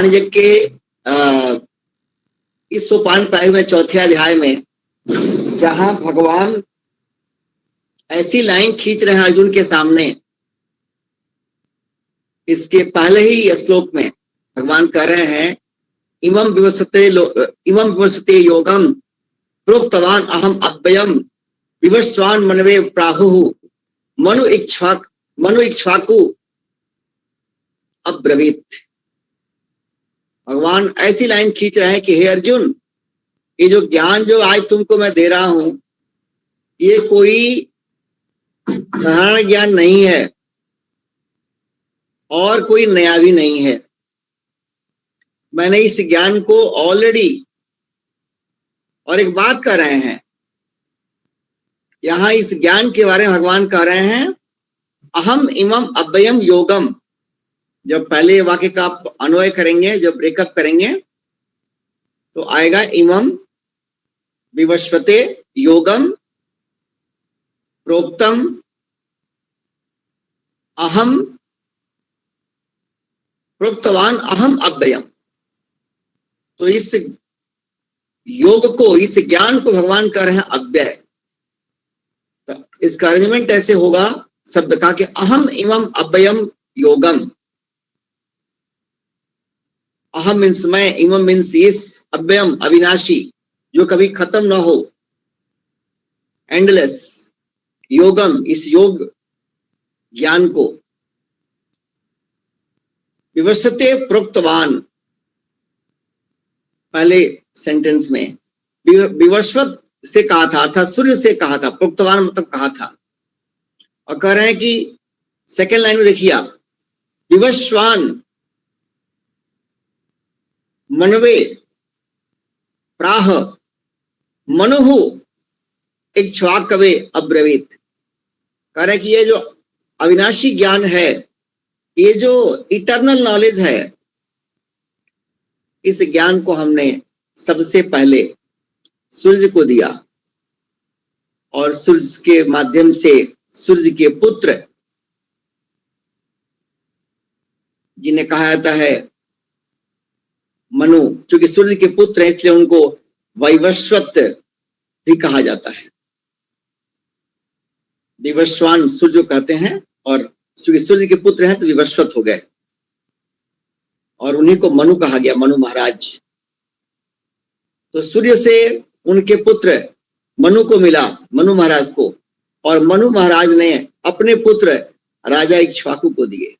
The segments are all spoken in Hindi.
यज्ञ के इस सोपान पाए में चौथे अध्याय में जहां भगवान ऐसी लाइन खींच रहे हैं अर्जुन के सामने, इसके पहले ही श्लोक में भगवान कह रहे हैं इमं विवस्वते योगम प्रोक्तवान अहम अव्ययम विवस्वान मनवे प्राहुः मनु इक्ष्वाकु अब्रवीत। भगवान ऐसी लाइन खींच रहे हैं कि हे अर्जुन, ये जो ज्ञान जो आज तुमको मैं दे रहा हूं, ये कोई साधारण ज्ञान नहीं है और कोई नया भी नहीं है। मैंने इस ज्ञान को ऑलरेडी, और एक बात कर रहे हैं यहां इस ज्ञान के बारे में भगवान कह रहे हैं अहम इमम अव्ययम योगम। जब पहले वाक्य का आप अन्वय करेंगे, जब ब्रेकअप करेंगे तो आएगा इमम विवस्वते योगम प्रोक्तम अहम प्रोक्तवान अहम अव्ययम। तो इस योग को, इस ज्ञान को भगवान कह रहे हैं अव्यय। तो इसका अरेंजमेंट ऐसे होगा शब्द का कि अहम इमम अव्ययम योगम। अहम मीन्स मैं, इमम मीन्स इस, अव्ययम अविनाशी जो कभी खत्म ना हो, एंडलेस, योगम इस योग ज्ञान को, विवस्वते प्रोक्तवान पहले सेंटेंस में विवस्वत से कहा था अर्थात सूर्य से कहा था, प्रोक्तवान मतलब कहा था। और कह रहे हैं कि सेकेंड लाइन में देखिए आप, विवस्वान मनवे प्राह मनुहु इक्ष्वाकवे अब्रवीत। कह रहे हैं कि ये जो अविनाशी ज्ञान है, ये जो इटर्नल नॉलेज है, इस ज्ञान को हमने सबसे पहले सूर्य को दिया और सूर्य के माध्यम से सूर्य के पुत्र जिन्हें कहा जाता है मनु, क्योंकि सूर्य के पुत्र है इसलिए उनको वैवस्वत भी कहा जाता है। विवस्वान सूर्य कहते हैं और क्योंकि सूर्य के पुत्र हैं तो विवस्वत हो गए और उन्हीं को मनु कहा गया, मनु महाराज। तो सूर्य से उनके पुत्र मनु को मिला, मनु महाराज को, और मनु महाराज ने अपने पुत्र राजा इक्ष्वाकु को दिए।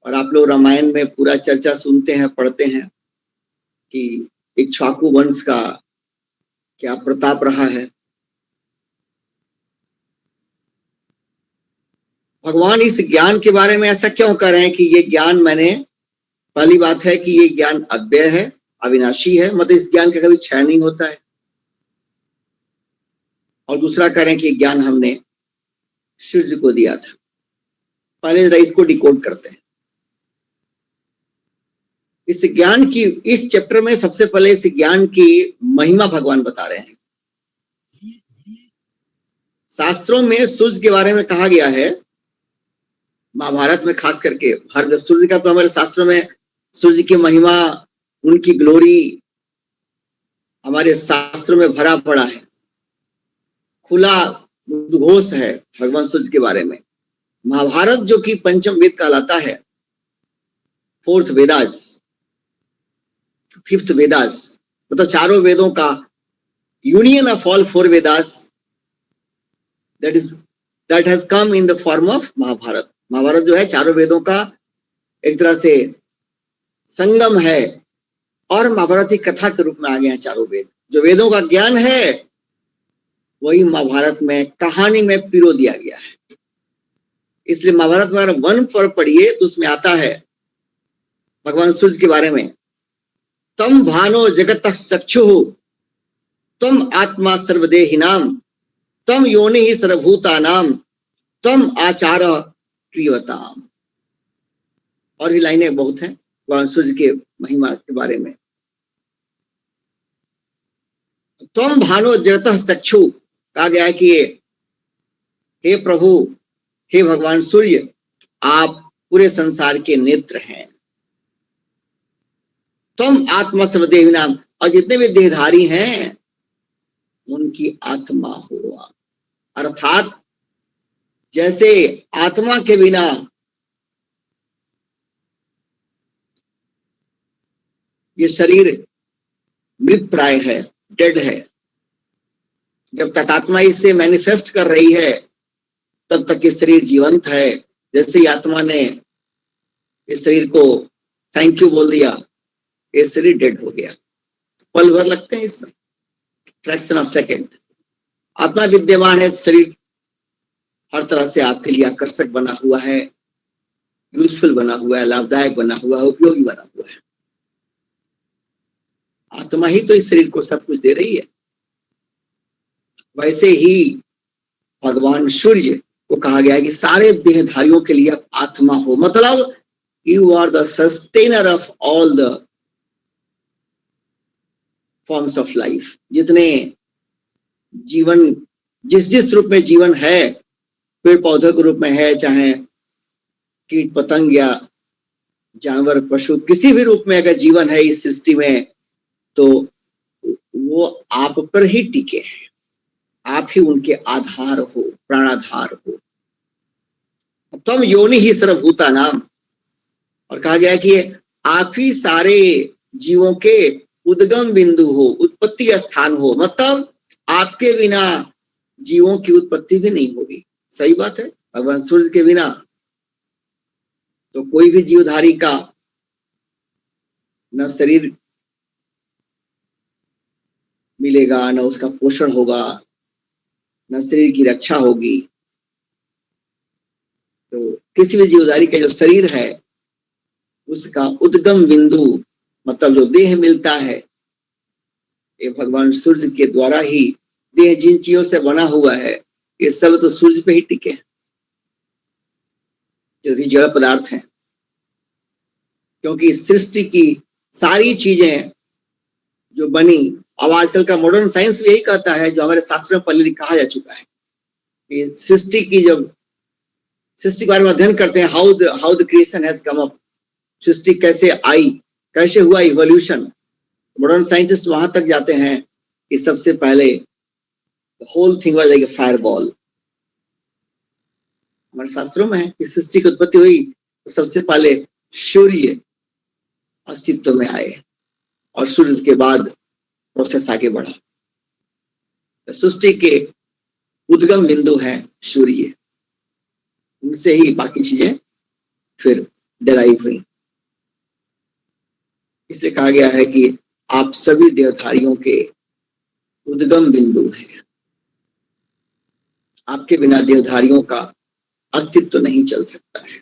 और आप लोग रामायण में पूरा चर्चा सुनते हैं, पढ़ते हैं कि इक्ष्वाकु वंश का क्या प्रताप रहा है। भगवान इस ज्ञान के बारे में ऐसा क्यों कह रहे हैं कि ये ज्ञान, मैंने, पहली बात है कि ये ज्ञान अव्यय है, अविनाशी है, मतलब इस ज्ञान का कभी क्षय नहीं होता है। और दूसरा कह रहे हैं कि ज्ञान हमने सूर्य को दिया था। पहले जरा इसको डिकोड करते हैं। इस ज्ञान की, इस चैप्टर में सबसे पहले इस ज्ञान की महिमा भगवान बता रहे हैं। शास्त्रों में सूर्य के बारे में कहा गया है, महाभारत में खास करके, हर जब सूर्य का, तो हमारे शास्त्रों में सूर्य की महिमा, उनकी ग्लोरी हमारे शास्त्रों में भरा पड़ा है, खुला उद्घोष है भगवान सूर्य के बारे में। महाभारत जो कि पंचम वेद कहलाता है, फोर्थ वेदास, फिफ्थ वेदास, मतलब चारों वेदों का union of all four Vedas, that has come in the form of Mahabharata. Mahabharata जो है चारों वेदों का एक तरह से संगम है और महाभारत की कथा के रूप में आ गए हैं चारों वेद। जो वेदों का ज्ञान है वही महाभारत में कहानी में पिरो दिया गया है। इसलिए महाभारत में अगर वन पर पढ़िए तो उसमें आता है भगवान सूर्य के बारे में, तम भानो जगत चक्षु तम आत्मा सर्वदेहिनाम तम योनि ही सर्वभूतानाम तम आचार प्रियवताम। और भी लाइनें बहुत हैं भगवान सूर्य के महिमा के बारे में। तम भानो जगत चक्षु कहा गया है कि हे प्रभु, हे भगवान सूर्य, आप पूरे संसार के नेत्र हैं। तुम आत्मा सर्वदेव नाम, और जितने भी देहधारी हैं उनकी आत्मा हुआ। अर्थात जैसे आत्मा के बिना ये शरीर मृत प्राय है, डेड है, जब तक आत्मा इसे मैनिफेस्ट कर रही है तब तक ये शरीर जीवंत है। जैसे ही आत्मा ने इस शरीर को थैंक यू बोल दिया, ये शरीर डेड हो गया। पल भर लगते हैं इसमें, फ्रैक्शन ऑफ सेकेंड। आत्मा विद्यमान है, शरीर हर तरह से आपके लिए आकर्षक बना हुआ है, यूजफुल बना हुआ है, लाभदायक बना हुआ है, उपयोगी बना हुआ है। आत्मा ही तो इस शरीर को सब कुछ दे रही है। वैसे ही भगवान सूर्य को कहा गया है कि सारे देहधारियों के लिए आत्मा हो, मतलब you are the sustainer of all the forms of life. जितने जीवन, जिस जिस रूप में जीवन है, पेड़ पौधों के रूप में है, चाहे कीट पतंग या जानवर पशु, किसी भी रूप में अगर जीवन है इस सृष्टि में, तो वो आप पर ही टिके हैं। आप ही उनके आधार हो, प्राणाधार हो। तुम योनि ही सर्वभूता नाम, और कहा गया कि आप ही सारे जीवों के उद्गम बिंदु हो, उत्पत्ति स्थान हो, मतलब आपके बिना जीवों की उत्पत्ति भी नहीं होगी। सही बात है। भगवान सूर्य के बिना तो कोई भी जीवधारी का न शरीर मिलेगा, न उसका पोषण होगा, न शरीर की रक्षा होगी। तो किसी भी जीवधारी का जो शरीर है उसका उद्गम बिंदु, मतलब जो देह मिलता है, ये भगवान सूर्य के द्वारा ही। देह जिन चीजों से बना हुआ है ये सब तो सूर्य पे ही टिके हैं, जो कि जड़ पदार्थ हैं। क्योंकि सृष्टि की सारी चीजें जो बनी, अब आजकल का मॉडर्न साइंस भी यही कहता है, जो हमारे शास्त्रों में पहले कहा जा चुका है कि सृष्टि की, जब सृष्टि के बारे में अध्ययन करते हैं, how the creation has come up, सृष्टि कैसे आई, कैसे हुआ इवोल्यूशन, मॉडर्न साइंटिस्ट वहां तक जाते हैं कि सबसे पहले whole thing was like a fireball. हमारे शास्त्रों में है कि सृष्टि की उत्पत्ति हुई तो सबसे पहले सूर्य अस्तित्व में आए और सूर्य के बाद प्रोसेस आगे बढ़ा। तो सृष्टि के उद्गम बिंदु है सूर्य, उनसे ही बाकी चीजें फिर डेराइव हुई। इसलिए कहा गया है कि आप सभी देवधारियों के उद्गम बिंदु हैं। आपके बिना देवधारियों का अस्तित्व नहीं चल सकता है।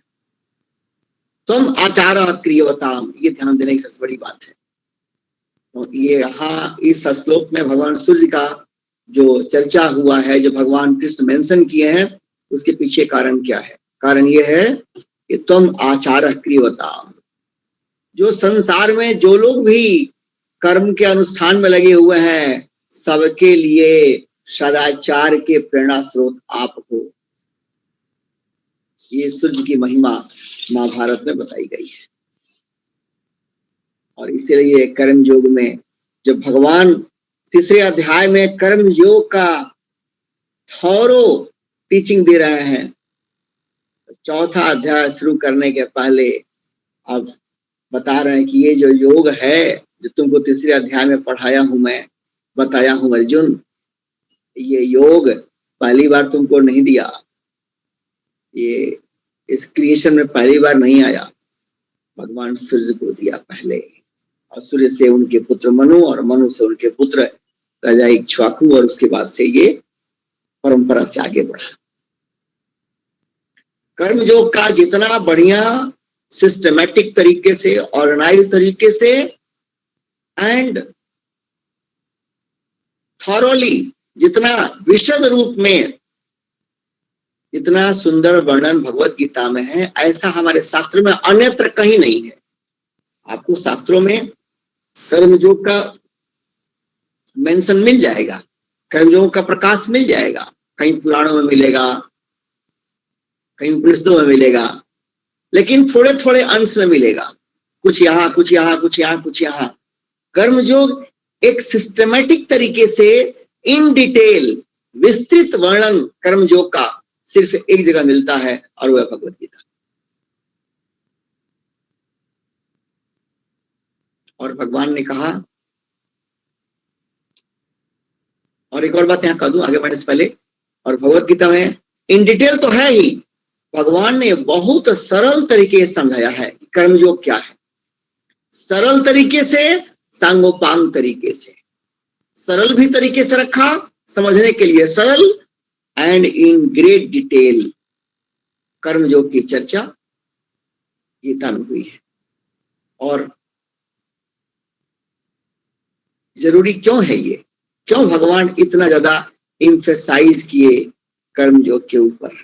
तुम आचार क्रियवताम, ये ध्यान देने की सबसे बड़ी बात है। तो ये यहाँ इस श्लोक में भगवान सूर्य का जो चर्चा हुआ है, जो भगवान कृष्ण मेंशन किए हैं, उसके पीछे कारण क्या है? कारण ये है कि तुम आचार क्रियवताम, जो संसार में जो लोग भी कर्म के अनुष्ठान में लगे हुए हैं, सबके लिए सदाचार के प्रेरणा स्रोत आप हो। ये सूर्य की महिमा महाभारत में बताई गई है। और इसीलिए कर्म योग में जब भगवान तीसरे अध्याय में कर्म योग का थॉरो टीचिंग दे रहे हैं, चौथा अध्याय शुरू करने के पहले अब बता रहे हैं कि ये जो योग है, जो तुमको तीसरे अध्याय में पढ़ाया हूं, मैं बताया हूं अर्जुन, ये योग पहली बार तुमको नहीं दिया, ये इस क्रिएशन में पहली बार नहीं आया, भगवान सूर्य को दिया पहले, और सूर्य से उनके पुत्र मनु, और मनु से उनके पुत्र राजा इक्ष्वाकु, और उसके बाद से ये परंपरा से आगे बढ़ा। कर्म योग का जितना बढ़िया सिस्टमैटिक तरीके से, ऑर्गेनाइज तरीके से एंड थॉरोली, जितना विशद रूप में, इतना सुंदर वर्णन भगवत गीता में है, ऐसा हमारे शास्त्र में अन्यत्र कहीं नहीं है। आपको शास्त्रों में कर्मयोग का मेंशन मिल जाएगा, कर्मयोग का प्रकाश मिल जाएगा, कहीं पुराणों में मिलेगा, कहीं उपनिषदों में मिलेगा, लेकिन थोड़े थोड़े अंश में मिलेगा। कुछ यहाँ, कुछ यहाँ, कुछ यहाँ, कुछ यहाँ। कर्मयोग एक सिस्टमेटिक तरीके से इन डिटेल विस्तृत वर्णन कर्मयोग का सिर्फ एक जगह मिलता है और वह भगवत गीता। और भगवान ने कहा, और एक और बात यहां कह दूं आगे बढ़ने से पहले, और भगवत गीता में इन डिटेल तो है ही, भगवान ने बहुत सरल तरीके से समझाया है कर्मयोग क्या है। सरल तरीके से, सांगोपांग तरीके से, सरल भी तरीके से रखा समझने के लिए, सरल एंड इन ग्रेट डिटेल कर्मयोग की चर्चा गीता में हुई है। और जरूरी क्यों है ये, क्यों भगवान इतना ज्यादा इम्फेसाइज किए कर्मयोग के ऊपर?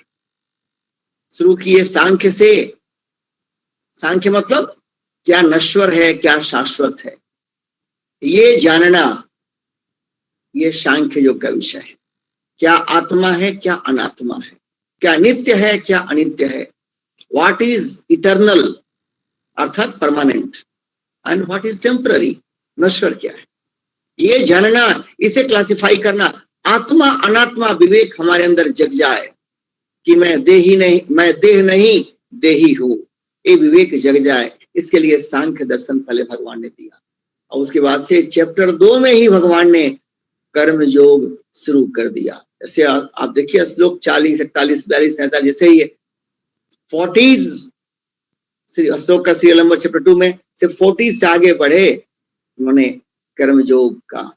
शुरू किए सांख्य से। सांख्य मतलब क्या नश्वर है, क्या शाश्वत है, ये जानना, ये सांख्य योग का विषय है। क्या आत्मा है, क्या अनात्मा है, क्या नित्य है, क्या अनित्य है, व्हाट इज इटर्नल अर्थात permanent and what is temporary, नश्वर क्या है, ये जानना, इसे क्लासिफाई करना, आत्मा अनात्मा विवेक हमारे अंदर जग जाए कि मैं देही नहीं, मैं देह नहीं देही हूं, ये विवेक जग जाए। इसके लिए सांख्य दर्शन पहले भगवान ने दिया, और उसके बाद से चैप्टर 2 में ही भगवान ने कर्म योग शुरू कर दिया। जैसे आप देखिए श्लोक 40, 41, 42, 43, जैसे ही 40 श्लोक का सीरियल नंबर चैप्टर 2 में से 40 से आगे बढ़े, उन्होंने कर्म योग का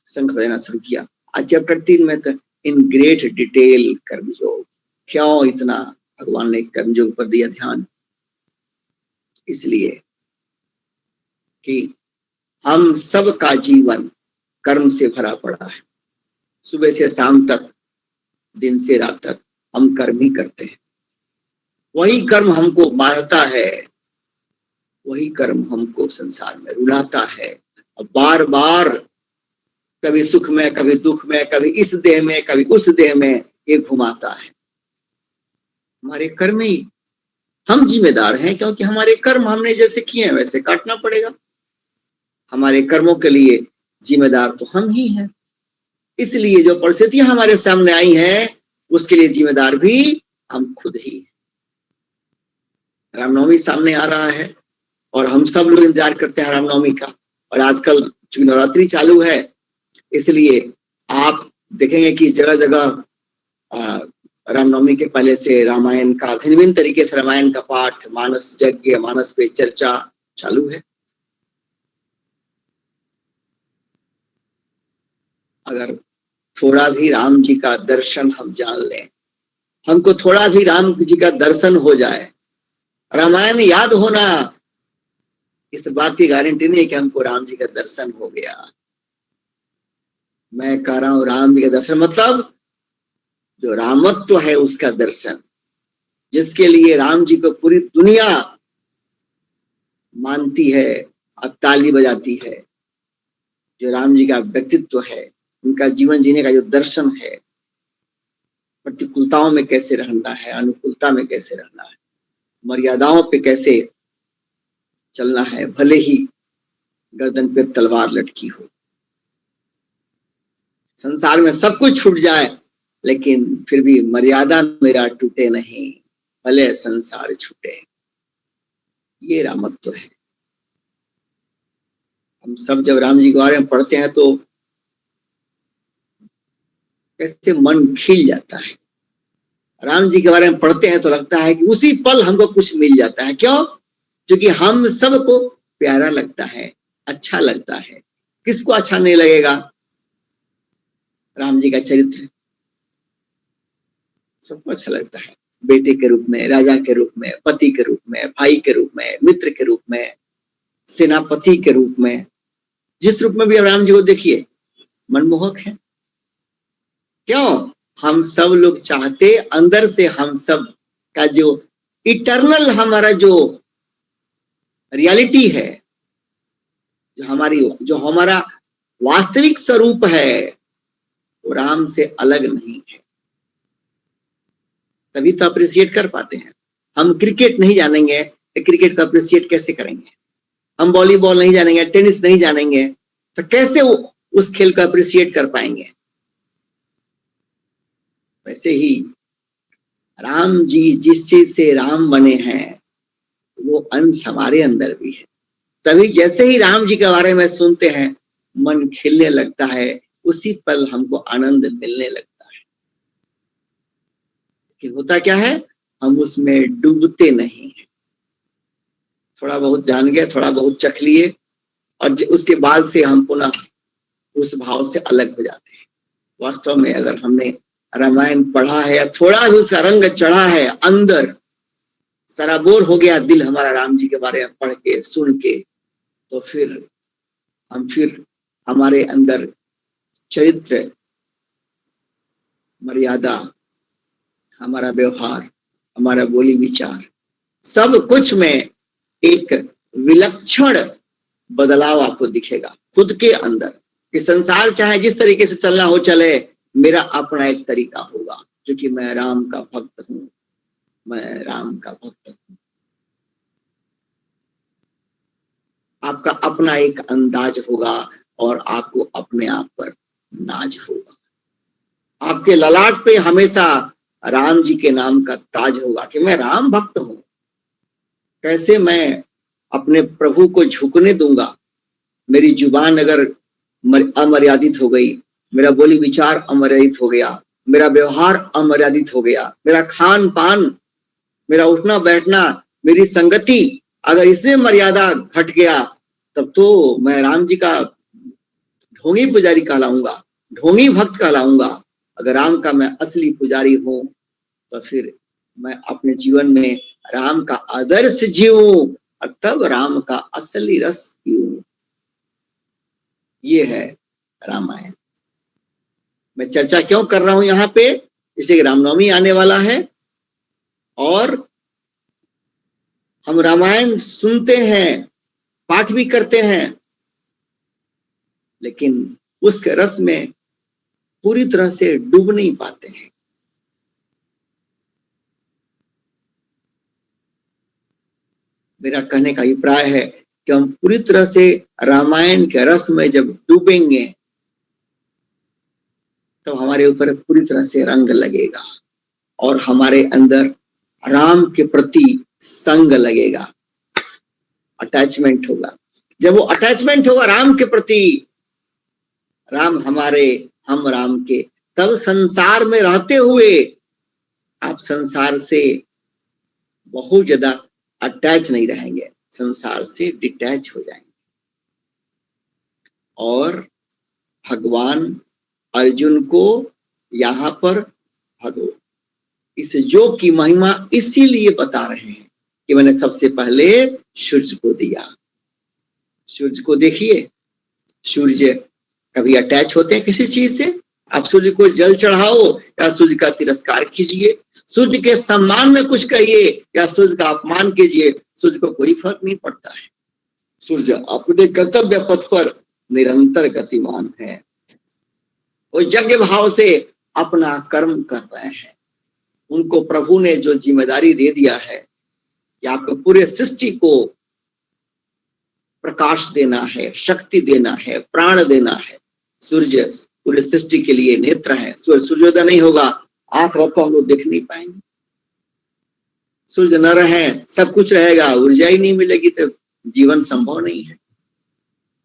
शंख बजाना शुरू किया। आज चैप्टर 3 में तो इन ग्रेट डिटेल कर्म योग, क्यों इतना भगवान ने कर्म योग पर दिया ध्यान? इसलिए कि हम सब का जीवन कर्म से भरा पड़ा है। सुबह से शाम तक, दिन से रात तक हम कर्म ही करते हैं। वही कर्म हमको बांधता है, वही कर्म हमको संसार में रुलाता है, और बार बार कभी सुख में, कभी दुख में, कभी इस देह में, कभी उस देह में ये घुमाता है। हमारे कर्म ही हम जिम्मेदार हैं, क्योंकि हमारे कर्म हमने जैसे किए हैं वैसे काटना पड़ेगा। हमारे कर्मों के लिए जिम्मेदार तो हम ही हैं। इसलिए जो परिस्थितियां हमारे सामने आई हैं उसके लिए जिम्मेदार भी हम खुद ही हैं। रामनवमी सामने आ रहा है और हम सब लोग इंतजार करते हैं रामनवमी का। और आजकल चूंकि नवरात्रि चालू है, इसलिए आप देखेंगे कि जगह जगह रामनवमी के पहले से रामायण का भिन्न भिन्न तरीके से रामायण का पाठ, मानस यज्ञ, मानस पे चर्चा चालू है। अगर थोड़ा भी राम जी का दर्शन हम जान लें, हमको थोड़ा भी राम जी का दर्शन हो जाए, रामायण याद होना, इस बात की गारंटी नहीं कि हमको राम जी का दर्शन हो गया। मैं कह रहा हूं राम जी का दर्शन मतलब जो रामत्व है उसका दर्शन, जिसके लिए राम जी को पूरी दुनिया मानती है और ताली बजाती है। जो राम जी का व्यक्तित्व है, उनका जीवन जीने का जो दर्शन है, प्रतिकूलताओं में कैसे रहना है, अनुकूलता में कैसे रहना है, मर्यादाओं पे कैसे चलना है, भले ही गर्दन पे तलवार लटकी हो, संसार में सब कुछ छूट जाए लेकिन फिर भी मर्यादा मेरा टूटे नहीं, भले संसार छूटे। ये रामत्व है। हम सब जब राम जी के बारे में पढ़ते हैं तो कैसे मन खिल जाता है। राम जी के बारे में पढ़ते हैं तो लगता है कि उसी पल हमको कुछ मिल जाता है। क्यों? क्योंकि हम सबको प्यारा लगता है, अच्छा लगता है। किसको अच्छा नहीं लगेगा? राम जी का चरित्र सबको अच्छा लगता है। बेटे के रूप में, राजा के रूप में, पति के रूप में, भाई के रूप में, मित्र के रूप में, सेनापति के रूप में, जिस रूप में भी राम जी को देखिए मनमोहक है। क्यों? हम सब लोग चाहते, अंदर से हम सब का जो इटर्नल हमारा जो रियलिटी है, जो हमारा वास्तविक स्वरूप है, वो राम से अलग नहीं है। तभी तो अप्रिशिएट कर पाते हैं। हम क्रिकेट नहीं जानेंगे तो क्रिकेट को अप्रिशिएट कैसे करेंगे? हम वॉलीबॉल नहीं जानेंगे, टेनिस नहीं जानेंगे, तो कैसे उस खेल को अप्रिशिएट कर पाएंगे? वैसे ही राम जी जिस चीज से राम बने हैं वो अंश हमारे अंदर भी है। तभी जैसे ही राम जी के बारे में सुनते हैं मन खिलने लगता है, उसी पल हमको आनंद मिलने लगता है। लेकिन होता क्या है, हम उसमें डूबते नहीं हैं। थोड़ा बहुत जान गए, थोड़ा बहुत चख लिए, और उसके बाद से हम पुनः उस भाव से अलग हो जाते हैं। वास्तव में अगर हमने रामायण पढ़ा है या थोड़ा भी उसका रंग चढ़ा है, अंदर सराबोर हो गया दिल हमारा राम जी के बारे में पढ़ के सुन के, तो फिर हमारे अंदर चरित्र, मर्यादा, हमारा व्यवहार, हमारा बोली विचार, सब कुछ में एक विलक्षण बदलाव आपको दिखेगा खुद के अंदर। कि संसार चाहे जिस तरीके से चलना हो चले, मेरा अपना एक तरीका होगा, क्योंकि मैं राम का भक्त हूं, मैं राम का भक्त हूं। आपका अपना एक अंदाज होगा और आपको अपने आप पर नाज होगा। आपके ललाट पे हमेशा राम जी के नाम का ताज होगा कि मैं राम भक्त हूं। कैसे मैं अपने प्रभु को झुकने दूंगा? मेरी जुबान अगर अमर्यादित हो गई, मेरा बोली विचार अमर्यादित हो गया, मेरा व्यवहार अमर्यादित हो गया, मेरा खान पान, मेरा उठना बैठना, मेरी संगति अगर इसमें मर्यादा घट गया, तब तो मैं राम जी का ढोंगी पुजारी कहलाऊंगा, ढोंगी भक्त कहलाऊंगा। अगर राम का मैं असली पुजारी हूं, तो फिर मैं अपने जीवन में राम का आदर्श जीऊं और तब राम का असली रस पीऊं। ये है रामायण। मैं चर्चा क्यों कर रहा हूं यहाँ पे? इसलिए रामनवमी आने वाला है और हम रामायण सुनते हैं, पाठ भी करते हैं, लेकिन उसके रस में पूरी तरह से डूब नहीं पाते हैं। मेरा कहने का अभिप्राय है कि हम पूरी तरह से रामायण के रस में जब डूबेंगे, तो हमारे ऊपर पूरी तरह से रंग लगेगा और हमारे अंदर राम के प्रति संग लगेगा, अटैचमेंट होगा। जब वो अटैचमेंट होगा राम के प्रति, राम हमारे, हम राम के, तब संसार में रहते हुए आप संसार से बहुत ज्यादा अटैच नहीं रहेंगे, संसार से डिटैच हो जाएंगे। और भगवान अर्जुन को यहाँ पर इस योग की महिमा इसीलिए बता रहे हैं कि मैंने सबसे पहले सूर्य को दिया। सूर्य को देखिए, सूर्य कभी अटैच होते हैं किसी चीज से? आप सूर्य को जल चढ़ाओ या सूर्य का तिरस्कार कीजिए, सूर्य के सम्मान में कुछ कहिए या सूर्य का अपमान कीजिए, सूर्य को कोई फर्क नहीं पड़ता है। सूर्य अपने कर्तव्य पथ पर निरंतर गतिमान है, वो यज्ञ भाव से अपना कर्म कर रहे हैं। उनको प्रभु ने जो जिम्मेदारी दे दिया है कि आपको पूरे सृष्टि को प्रकाश देना है, शक्ति देना है, प्राण देना है। सूर्य पूरे सृष्टि के लिए नेत्र है। सूर्योदय नहीं होगा, आंख रखो हम लोग देख नहीं पाएंगे। सूर्य न रहे, सब कुछ रहेगा, ऊर्जा ही नहीं मिलेगी तो जीवन संभव नहीं है।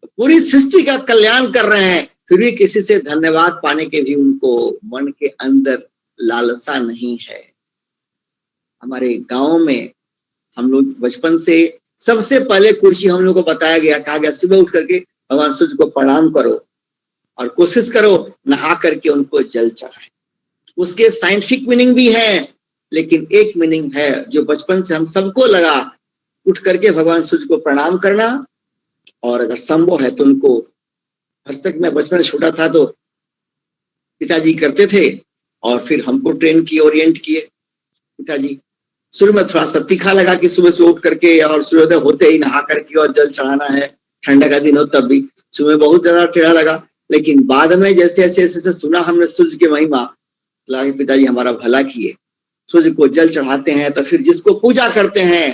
पूरी सृष्टि का कल्याण कर रहे हैं, फिर भी किसी से धन्यवाद पाने के भी उनको मन के अंदर लालसा नहीं है। हमारे गांव में हम लोग बचपन से सबसे पहले कुर्सी हम लोग को बताया गया, कहा गया सुबह उठ करके भगवान सूर्य को प्रणाम करो और कोशिश करो नहा करके उनको जल चढ़ाए। उसके साइंटिफिक मीनिंग भी है, लेकिन एक मीनिंग है जो बचपन से हम सबको लगा, उठ करके भगवान सूर्य को प्रणाम करना, और अगर संभव है तो उनको, हर्षक में बचपन छोटा था तो पिताजी करते थे और फिर हमको ट्रेन किए, ओरिएंट किए पिताजी। शुरू में थोड़ा सा तीखा लगा कि सुबह से उठ करके और सूर्योदय होते ही नहा करके और जल चढ़ाना है, ठंडा का दिन हो तब भी सुबह बहुत ज्यादा टेढ़ा लगा। लेकिन बाद में जैसे ऐसे सुना हमने सूर्य की महिमा, पिताजी हमारा भला किए, सूर्य को जल चढ़ाते हैं तो फिर जिसको पूजा करते हैं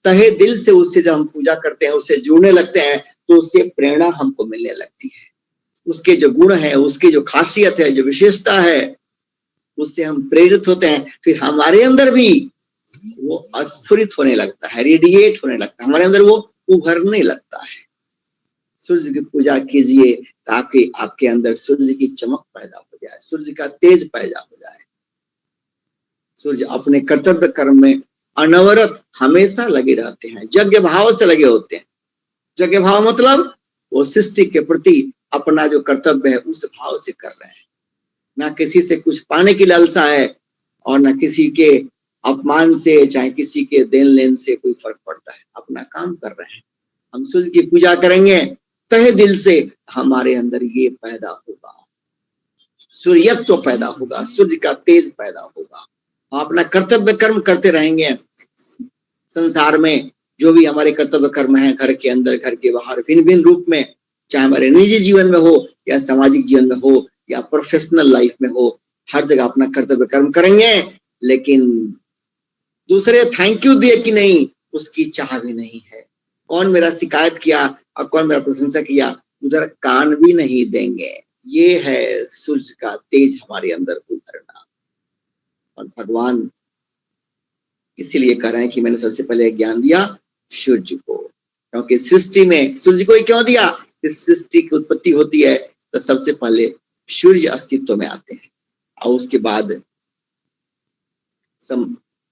तहे दिल से उससे जब हम पूजा करते हैं, उससे जुड़ने लगते हैं, तो उससे प्रेरणा हमको मिलने लगती है। उसके जो गुण है, उसकी जो खासियत है, जो विशेषता है, उससे हम प्रेरित होते हैं। फिर हमारे अंदर भी वो अस्फुरित होने लगता है, रेडिएट होने लगता है, हमारे अंदर वो उभरने लगता है। सूर्य की पूजा कीजिए ताकि आपके अंदर सूर्य की चमक पैदा हो जाए, सूर्य का तेज पैदा हो जाए। सूर्य अपने कर्तव्य कर्म में अनवरत हमेशा लगे रहते हैं, यज्ञ भाव से लगे होते हैं। यज्ञ भाव मतलब वो सृष्टि के प्रति अपना जो कर्तव्य है उस भाव से कर रहे हैं, ना किसी से कुछ पाने की लालसा है और ना किसी के अपमान से, चाहे किसी के देन लेन से कोई फर्क पड़ता है। अपना काम कर रहे हैं। हम सूर्य की पूजा करेंगे तहे दिल से, हमारे अंदर ये पैदा होगा, सूर्यत्व पैदा होगा, सूर्य का तेज पैदा होगा। हम अपना कर्तव्य कर्म करते रहेंगे। संसार में जो भी हमारे कर्तव्य कर्म है, घर के अंदर, घर के बाहर, भिन्न भिन्न रूप में, चाहे हमारे निजी जीवन में हो या सामाजिक जीवन में हो या प्रोफेशनल लाइफ में हो, हर जगह अपना कर्तव्य कर्म करेंगे। लेकिन दूसरे थैंक यू दिए कि नहीं, उसकी चाह भी नहीं है। कौन मेरा शिकायत किया और कौन मेरा प्रशंसा किया, उधर कान भी नहीं देंगे। ये है सूर्य का तेज हमारे अंदर उभरना। और भगवान इसीलिए कह रहे हैं कि मैंने सबसे पहले ज्ञान दिया सूर्य को, क्योंकि सृष्टि में सूर्य को क्यों दिया? इस सृष्टि की उत्पत्ति होती है तो सबसे पहले सूर्य अस्तित्व में आते हैं और उसके बाद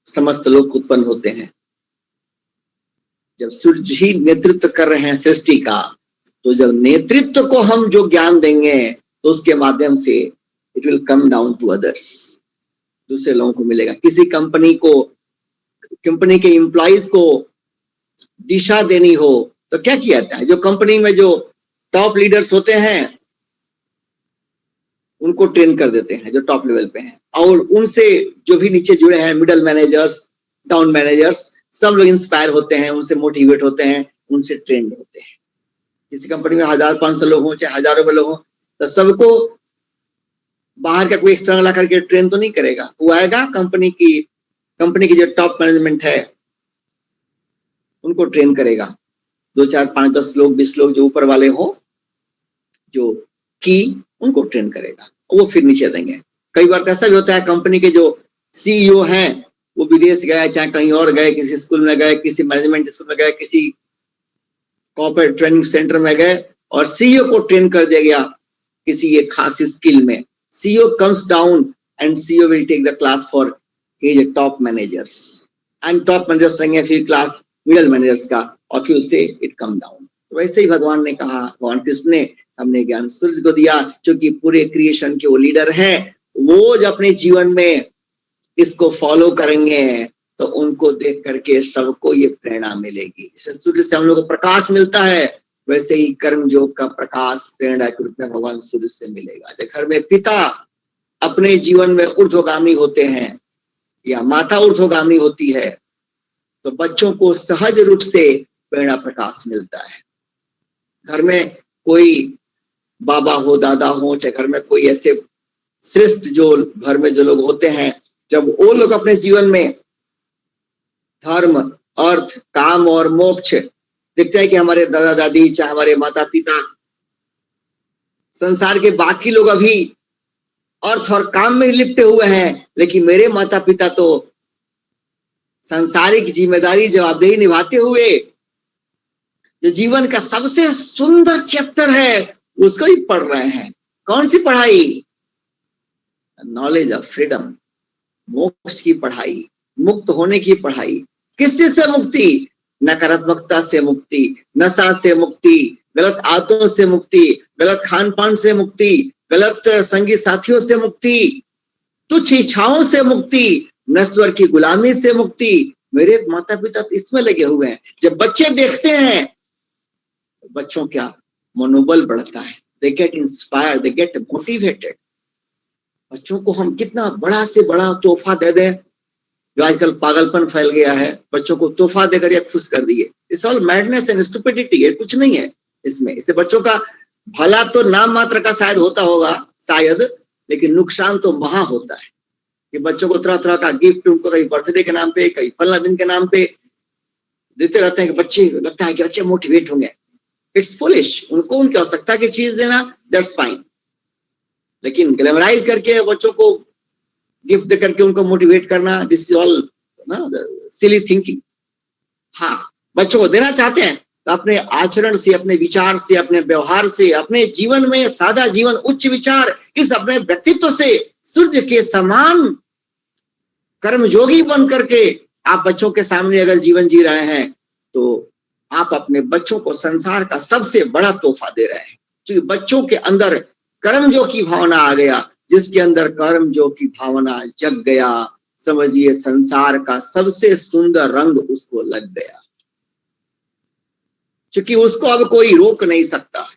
समस्त लोग उत्पन्न होते हैं। जब सूर्य ही नेतृत्व कर रहे हैं सृष्टि का, तो जब नेतृत्व को हम जो ज्ञान देंगे तो उसके माध्यम से it will come down to others, दूसरे लोगों को मिलेगा। किसी कंपनी के एम्प्लॉइज को दिशा देनी हो तो क्या किया जाता है? जो कंपनी में जो टॉप लीडर्स होते हैं उनको ट्रेन कर देते हैं, जो टॉप लेवल पे हैं, और उनसे जो भी नीचे जुड़े हैं, मिडल मैनेजर्स, टाउन मैनेजर्स, सब लोग इंस्पायर होते हैं, उनसे मोटिवेट होते हैं, उनसे ट्रेंड होते हैं। किसी कंपनी में 1000-500 लोग हों, चाहे हजारों लोग हों, तो सबको बाहर का कोई एक्सटर्नल आकर के ट्रेन तो नहीं करेगा। वो आएगा कंपनी की जो टॉप मैनेजमेंट है उनको ट्रेन करेगा। 2, 4, 5, 10 लोग, 20 लोग जो ऊपर वाले हो, जो की, उनको ट्रेन करेगा, वो फिर नीचे देंगे। कई बार ऐसा भी होता है, कंपनी के जो सीईओ हैं वो विदेश गए, चाहे कहीं और गए, किसी स्कूल में गए, किसी मैनेजमेंट स्कूल में गए, किसी कॉर्पोरेट ट्रेनिंग सेंटर में गए और सीईओ को ट्रेन कर दिया गया किसी एक खास स्किल में। CEO comes down and CEO will take the class for his top managers, and top managers लेंगे फिर क्लास मिडल मैनेजर्स का, और फिर उससे इट कम डाउन। तो वैसे ही भगवान ने कहा, भगवान कृष्ण ने हमने ज्ञान सूर्य को दिया, क्योंकि पूरे क्रिएशन के वो लीडर हैं। वो जो अपने जीवन में इसको फॉलो करेंगे तो उनको देख करके सबको ये प्रेरणा मिलेगी। जैसे सूर्य से हम लोग को प्रकाश मिलता है, वैसे ही कर्म योग का प्रकाश प्रेरणा के रूप में भगवान सूर्य से मिलेगा। जब घर में पिता अपने जीवन में ऊर्ध्वगामी होते हैं या माता ऊर्ध्वगामी होती है, तो बच्चों को सहज रूप से प्रेरणा प्रकाश मिलता है। घर में कोई बाबा हो, दादा हो, चाहे घर में कोई ऐसे श्रेष्ठ जो घर में जो लोग होते हैं, जब वो लोग अपने जीवन में धर्म, अर्थ, काम और मोक्ष देखते हैं कि हमारे दादा दादी, चाहे हमारे माता पिता, संसार के बाकी लोग अभी अर्थ और काम में लिपटे हुए हैं, लेकिन मेरे माता पिता तो सांसारिक जिम्मेदारी, जवाबदेही निभाते हुए जो जीवन का सबसे सुंदर चैप्टर है उसको ही पढ़ रहे हैं। कौन सी पढ़ाई? नॉलेज ऑफ फ्रीडम, मोक्ष की पढ़ाई, मुक्त होने की पढ़ाई। किस चीज से मुक्ति? नकारात्मकता से मुक्ति, नशा से मुक्ति, गलत आदतों से मुक्ति, गलत खान पान से मुक्ति, गलत संगी साथियों से मुक्ति, तुच्छ इच्छाओं से मुक्ति, नश्वर की गुलामी से मुक्ति। मेरे माता पिता इसमें लगे हुए हैं। जब बच्चे देखते हैं, बच्चों का मनोबल बढ़ता है, they get inspired, they get motivated. बच्चों को हम कितना बड़ा से बड़ा तोहफा दे दें, जो आजकल पागलपन फैल गया है, बच्चों को तोहफा देकर या खुश कर दिए। It's all madness and stupidity है, कुछ नहीं है इसमें। इससे बच्चों का भला तो नाम मात्र का शायद होता होगा, शायद, लेकिन नुकसान तो महा होता है कि बच्चों को तरह तरह का गिफ्ट, उनको कहीं बर्थडे के नाम पे, कहीं फलना दिन के नाम पे देते रहते हैं कि बच्चे, लगता है कि बच्चे मोटिवेट होंगे। It's foolish. उनको उनकी आवश्यकता की चीज देना, दैट्स फाइन, लेकिन ग्लैमराइज करके बच्चों को गिफ्ट दे करके उनको मोटिवेट करना, दिस इज ऑल ना सिली थिंकिंग। हाँ, बच्चों को देना चाहते हैं तो अपने आचरण से, अपने विचार से, अपने व्यवहार से, अपने जीवन में सादा जीवन, उच्च विचार, इस अपने व्यक्तित्व से सूर्य के समान कर्मयोगी बन करके आप बच्चों के सामने अगर जीवन जी रहे हैं तो आप अपने बच्चों को संसार का सबसे बड़ा तोहफा दे रहे हैं। क्योंकि बच्चों के अंदर कर्मयोग की भावना आ गया, जिसके अंदर कर्मयोग की भावना जग गया, समझिए संसार का सबसे सुंदर रंग उसको लग गया। क्योंकि उसको अब कोई रोक नहीं सकता,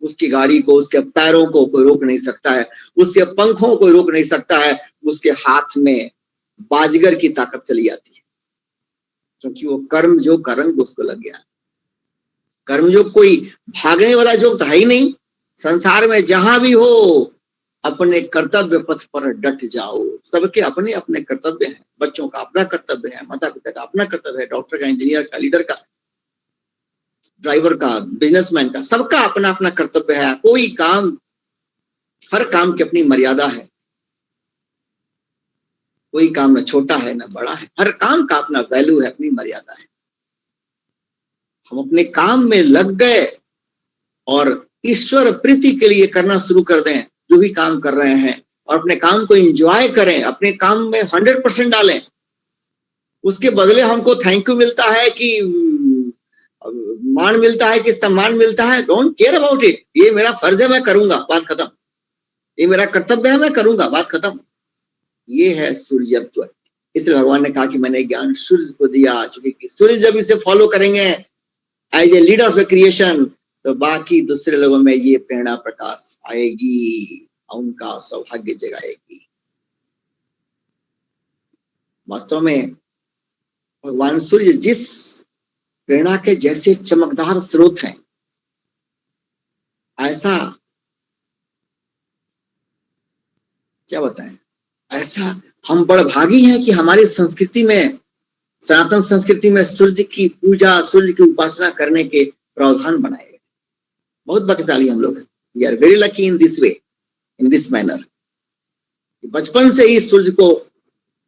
उसकी गाड़ी को, उसके पैरों को कोई रोक नहीं सकता है, उसके पंखों को कोई रोक नहीं सकता है, उसके हाथ में बाजीगर की ताकत चली जाती है, क्योंकि वो कर्मयोग का रंग उसको लग गया। कर्मयोग कोई भागने वाला योग तो है ही नहीं। संसार में जहां भी हो अपने कर्तव्य पथ पर डट जाओ। सबके अपने अपने कर्तव्य हैं। बच्चों का अपना कर्तव्य है, माता पिता का अपना कर्तव्य है, डॉक्टर का, इंजीनियर का, लीडर का, ड्राइवर का, बिजनेसमैन का, सबका अपना अपना कर्तव्य है। कोई काम, हर काम की अपनी मर्यादा है। कोई काम न छोटा है न बड़ा है, हर काम का अपना वैल्यू है, अपनी मर्यादा है। हम अपने काम में लग गए और ईश्वर प्रीति के लिए करना शुरू कर दें जो भी काम कर रहे हैं, और अपने काम को एंजॉय करें, अपने काम में 100% डालें। उसके बदले हमको थैंक यू मिलता है कि मान मिलता है कि सम्मान मिलता है, डोंट केयर अबाउट इट। ये मेरा फर्ज है, मैं करूंगा, बात खत्म। ये मेरा कर्तव्य है, मैं करूंगा, बात खत्म। ये है सूर्यत्व। इसलिए भगवान ने कहा कि मैंने ज्ञान सूर्य को दिया, क्योंकि सूर्य जब इसे फॉलो करेंगे as a leader of the creation, तो बाकी दूसरे लोगों में ये प्रेरणा प्रकाश आएगी, उनका सौभाग्य जगाएगी। वास्तव में भगवान सूर्य जिस प्रेरणा के जैसे चमकदार स्रोत हैं, ऐसा क्या बताएं, ऐसा हम बड़भागी हैं कि हमारी संस्कृति में, सनातन संस्कृति में सूर्य की पूजा, सूर्य की उपासना करने के प्रावधान बनाए गए। बहुत भाग्यशाली हम लोग हैं। We are very lucky in this way, in this manner. बचपन से ही सूर्य को,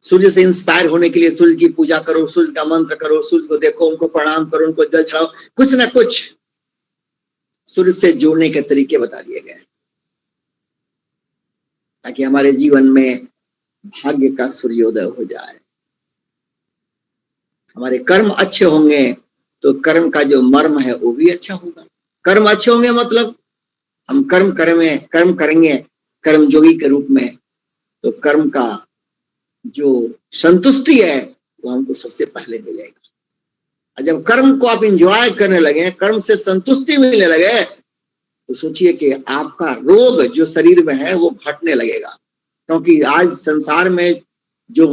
सूर्य से इंस्पायर होने के लिए सूर्य की पूजा करो, सूर्य का मंत्र करो, सूर्य को देखो, उनको प्रणाम करो, उनको जल चढ़ाओ, कुछ ना कुछ सूर्य से जोड़ने के तरीके बता दिए गए, ताकि हमारे जीवन में भाग्य का सूर्योदय हो जाए। हमारे कर्म अच्छे होंगे तो कर्म का जो मर्म है वो भी अच्छा होगा। कर्म अच्छे होंगे मतलब हम कर्म करेंगे कर्मयोगी के रूप में, तो कर्म का जो संतुष्टि है वो हमको सबसे पहले मिलेगा। और जब कर्म को आप एंजॉय करने लगे, कर्म से संतुष्टि मिलने लगे, तो सोचिए कि आपका रोग जो शरीर में है वो घटने लगेगा। क्योंकि आज संसार में जो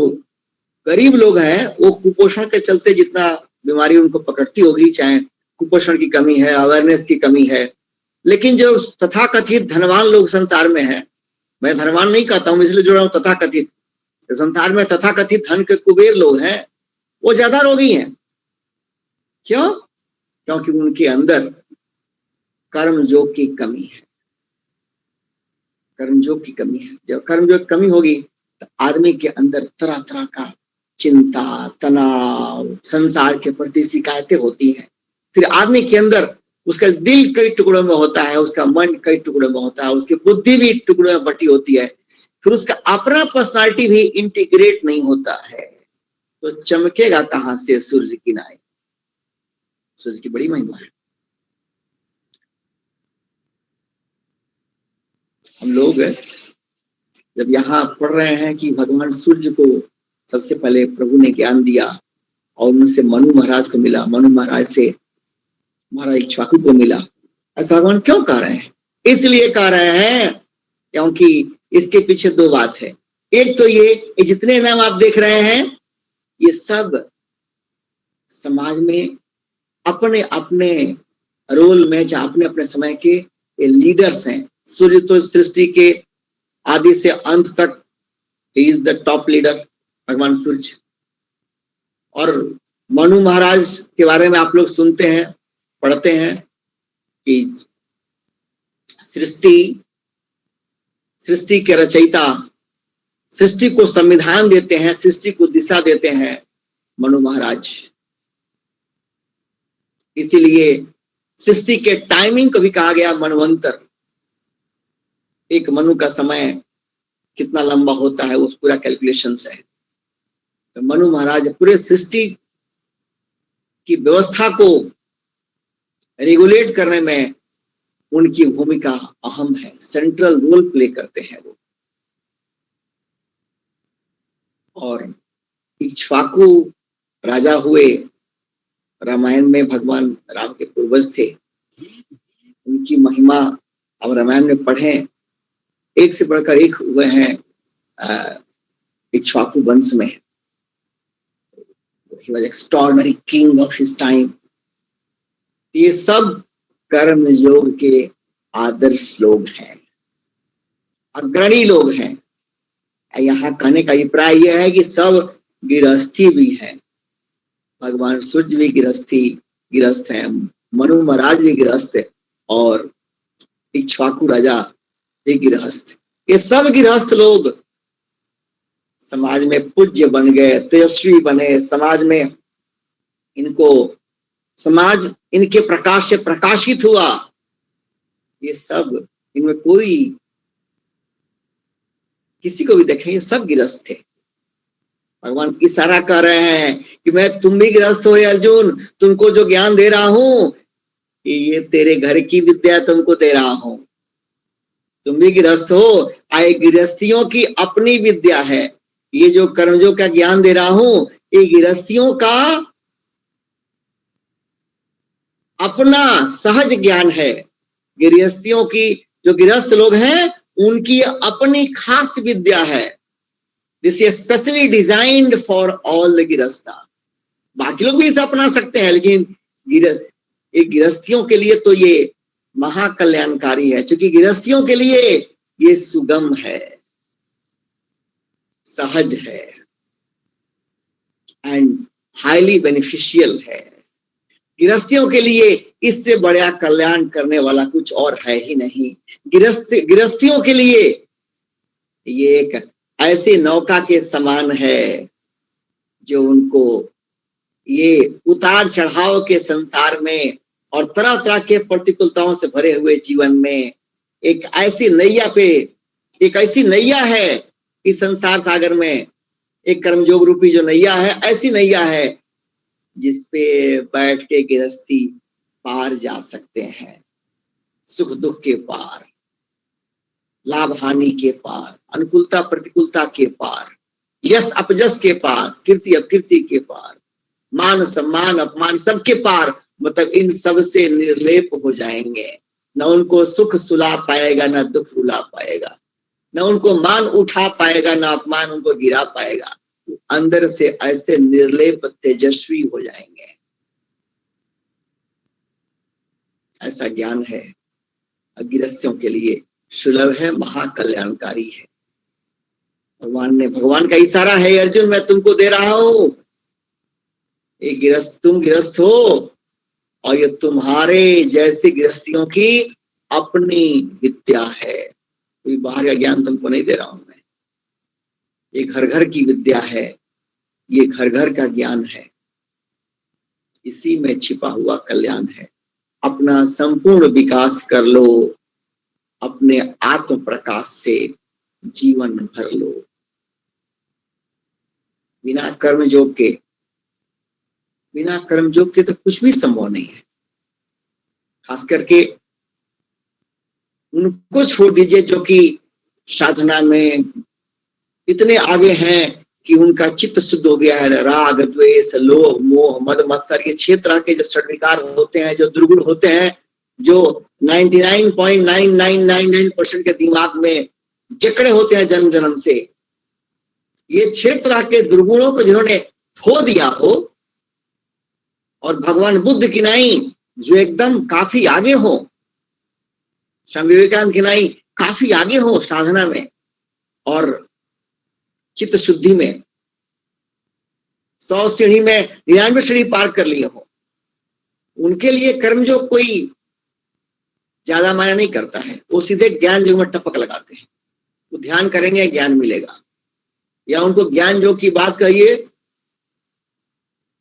गरीब लोग हैं वो कुपोषण के चलते जितना बीमारी उनको पकड़ती होगी, चाहे कुपोषण की कमी है, अवेयरनेस की कमी है, लेकिन जो तथाकथित धनवान लोग संसार में हैं, मैं धनवान नहीं कहता हूं इसलिए जोड़ रहा हूं, तथाकथित, संसार में तथाकथित धन के कुबेर लोग हैं, वो ज्यादा रोगी हैं। क्यों? क्योंकि उनके अंदर कर्मयोग की कमी है। कर्मयोग की कमी है। जब कर्मयोग की कमी होगी तो आदमी के अंदर तरह तरह का चिंता, तनाव, संसार के प्रति शिकायतें होती हैं। फिर आदमी के अंदर उसका दिल कई टुकड़ों में होता है, उसका मन कई टुकड़ों में होता है, उसकी बुद्धि भी टुकड़ों में बटी होती है, फिर उसका अपना पर्सनालिटी भी इंटीग्रेट नहीं होता है, तो चमकेगा कहां से सूर्य की नाई। सूर्य की बड़ी महिमा है। हम लोग जब यहाँ पढ़ रहे हैं कि भगवान सूर्य को सबसे पहले प्रभु ने ज्ञान दिया और उनसे मनु महाराज को मिला, मनु महाराज से महाराज इक्ष्वाकु को मिला, ऐसा भगवान क्यों कह रहे हैं? इसलिए कह रहे हैं क्योंकि इसके पीछे दो बात है। एक तो ये जितने नाम आप देख रहे हैं ये सब समाज में अपने अपने रोल में, जहां अपने अपने समय के लीडर्स हैं। सूर्य तो सृष्टि के आदि से अंत तक he is the top leader, भगवान सूर्य। और मनु महाराज के बारे में आप लोग सुनते हैं, पढ़ते हैं कि सृष्टि के रचयिता, सृष्टि को संविधान देते हैं, सृष्टि को दिशा देते हैं मनु महाराज। इसीलिए सृष्टि के टाइमिंग को भी कहा गया मनवंतर। एक मनु का समय कितना लंबा होता है, वो पूरा कैलकुलेशन है। तो मनु महाराज पूरे सृष्टि की व्यवस्था को रेगुलेट करने में उनकी भूमिका अहम है, सेंट्रल रोल प्ले करते हैं वो। और इक्ष्वाकु राजा हुए, रामायण में भगवान राम के पूर्वज थे, उनकी महिमा अब रामायण में पढ़े, एक से बढ़कर एक हुए हैं इक्ष्वाकु वंश में। He was extraordinary king of his time। ये सब कर्म योग के आदर्श लोग हैं, अग्रणी लोग हैं। यहाँ कहने का अभिप्राय यह है कि सब गृहस्थी भी हैं। भगवान सूर्य भी गृहस्थ हैं, मनु महाराज भी गृहस्थ है, और इक्ष्वाकु राजा भी गृहस्थ। ये सब गृहस्थ लोग समाज में पूज्य बन गए, तेजस्वी बने, समाज में समाज इनके प्रकाश से प्रकाशित हुआ। ये सब, इनमें कोई किसी को भी देखें, ये सब गृहस्थ थे। भगवान इशारा कर रहे हैं कि मैं, तुम भी गृहस्थ हो अर्जुन, तुमको जो ज्ञान दे रहा हूं ये तेरे घर की विद्या तुमको दे रहा हूं। तुम भी गृहस्थ हो, आए गृहस्थियों की अपनी विद्या है। ये जो कर्मयोग का ज्ञान दे रहा हूं, ये गृहस्थियों का अपना सहज ज्ञान है। गृहस्थियों की, जो गृहस्थ लोग हैं, उनकी अपनी खास विद्या है। This is specially designed for all the गृहस्था। बाकी लोग भी इसे अपना सकते हैं, लेकिन गृहस्थियों के लिए तो ये महाकल्याणकारी है, क्योंकि गृहस्थियों के लिए ये सुगम है, सहज है एंड हाईली बेनिफिशियल है। गृहस्थियों के लिए इससे बड़ा कल्याण करने वाला कुछ और है ही नहीं। गृहस्थियों के लिए ये एक ऐसी नौका के समान है जो उनको ये उतार चढ़ाव के संसार में और तरह तरह के प्रतिकूलताओं से भरे हुए जीवन में एक ऐसी नैया है इस संसार सागर में, एक कर्मयोग रूपी जो नैया है, ऐसी नैया है जिसपे बैठ के गृहस्थी पार जा सकते हैं। सुख दुख के पार, लाभ हानि के पार, अनुकूलता प्रतिकूलता के पार, यश अपजस के पास, कीर्ति अपकीर्ति के पार, मान सम्मान अपमान सबके पार। मतलब इन सब से निर्लेप हो जाएंगे। न उनको सुख सुला पाएगा, न दुख रुला पाएगा, न उनको मान उठा पाएगा, न अपमान उनको गिरा पाएगा। अंदर से ऐसे निर्लेप तेजस्वी हो जाएंगे। ऐसा ज्ञान है, गृहस्थियों के लिए सुलभ है, महाकल्याणकारी है। भगवान का इशारा है, अर्जुन मैं तुमको दे रहा हूं, तुम गृहस्थ हो और ये तुम्हारे जैसे गृहस्थियों की अपनी विद्या है। कोई बाहर का ज्ञान तुमको नहीं दे रहा हूं मैं, ये घर घर की विद्या है, ये घर घर का ज्ञान है। इसी में छिपा हुआ कल्याण है। अपना संपूर्ण विकास कर लो, अपने आत्म प्रकाश से जीवन भर लो। बिना कर्मयोग के तो कुछ भी संभव नहीं है। खास करके उनको छोड़ दीजिए जो कि साधना में इतने आगे हैं कि उनका चित्त शुद्ध हो गया है। राग द्वेष लोभ मोह मद मत्सर, ये 6 तरह के जो षड्विकार होते हैं, जो दुर्गुण होते हैं, जो 99.9999% के दिमाग में जकड़े होते हैं जन्म जन्म से, ये 6 तरह के दुर्गुणों को जिन्होंने खो दिया हो, और भगवान बुद्ध की नहीं जो एकदम काफी आगे हो, स्वामी विवेकानंद की नहीं काफी आगे हो साधना में और चित्त शुद्धि में, 100 सीढ़ी में 99 सीढ़ी पार कर लिए हो, उनके लिए कर्म जो कोई ज्यादा मायने नहीं करता है, वो सीधे ज्ञान योग में टपक लगाते हैं। वो ध्यान करेंगे ज्ञान मिलेगा, या उनको ज्ञान योग की बात कहिए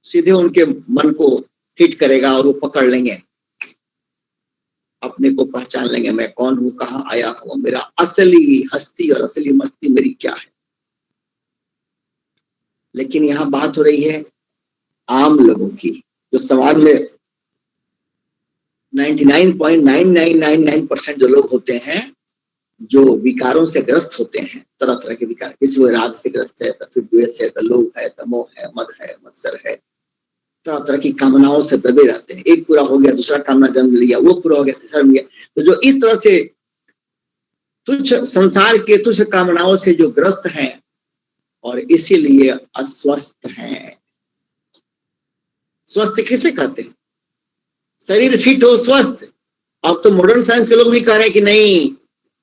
सीधे उनके मन को हिट करेगा और वो पकड़ लेंगे, अपने को पहचान लेंगे, मैं कौन हूं, कहाँ आया हूं, मेरा असली हस्ती और असली मस्ती मेरी क्या है। लेकिन यहाँ बात हो रही है आम लोगों की, जो समाज में 99.9999% जो लोग होते हैं, जो विकारों से ग्रस्त होते हैं, तरह तरह के विकार, किसी को राग से ग्रस्त है, तो फिर द्वेष है, तो लोभ है, तो मोह है, मद है, मत्सर है, तरह तरह की कामनाओं से दबे रहते हैं। एक पूरा हो गया, दूसरा कामना जन्म लिया, वो पूरा हो गया, तीसरा मिल गया। तो जो इस तरह से तुच्छ संसार के तुच्छ कामनाओं से जो ग्रस्त हैं और इसीलिए अस्वस्थ हैं। स्वस्थ किसे कहते हैं? शरीर फिट हो, स्वस्थ। अब तो मॉडर्न साइंस के लोग भी कह रहे हैं कि नहीं,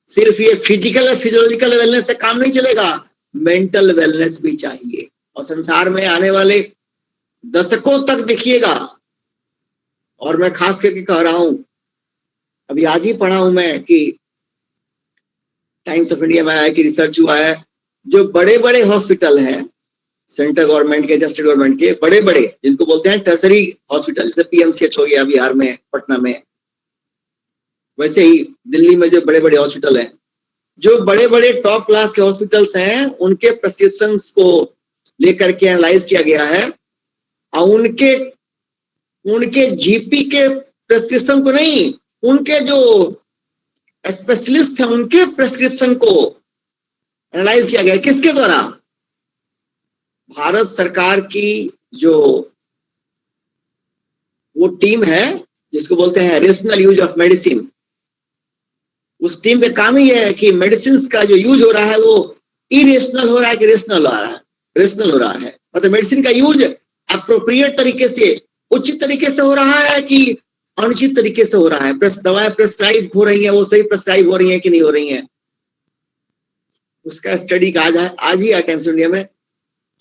सिर्फ ये फिजिकल और फिजियोलॉजिकल वेलनेस से काम नहीं चलेगा, मेंटल वेलनेस भी चाहिए। और संसार में आने वाले दशकों तक देखिएगा, और मैं खास करके कह रहा हूं, अभी आज ही पढ़ा हूं मैं कि टाइम्स ऑफ इंडिया में आया कि रिसर्च हुआ है, जो बड़े बड़े हॉस्पिटल हैं, सेंट्रल गवर्नमेंट के, स्टेट गवर्नमेंट के, बड़े बड़े जिनको बोलते हैं टर्सरी हॉस्पिटल, जैसे पीएमसीएच हो गया बिहार में, पटना में, वैसे ही दिल्ली में जो बड़े बड़े हॉस्पिटल हैं, जो बड़े बड़े टॉप क्लास के हॉस्पिटल्स हैं, उनके प्रेस्क्रिप्शन को लेकर के एनालाइज किया गया है, और उनके जीपी के प्रेस्क्रिप्शन को नहीं, उनके जो स्पेशलिस्ट हैं उनके प्रेस्क्रिप्शन को एनालाइज किया गया। किसके द्वारा? भारत सरकार की जो वो टीम है जिसको बोलते हैं रेशनल यूज ऑफ मेडिसिन, उस टीम का काम ही है कि मेडिसिन का जो यूज हो रहा है वो इरेशनल हो रहा है कि रेशनल हो रहा है, रेशनल हो रहा है। मतलब मेडिसिन का यूज अप्रोप्रिएट तरीके से, उचित तरीके से हो रहा है कि अनुचित तरीके से हो रहा है। दवाएं प्रेस्क्राइब हो रही है, वो सही प्रेस्क्राइब हो रही है कि नहीं हो रही है, उसका स्टडी आज ही टाइम्स इंडिया में,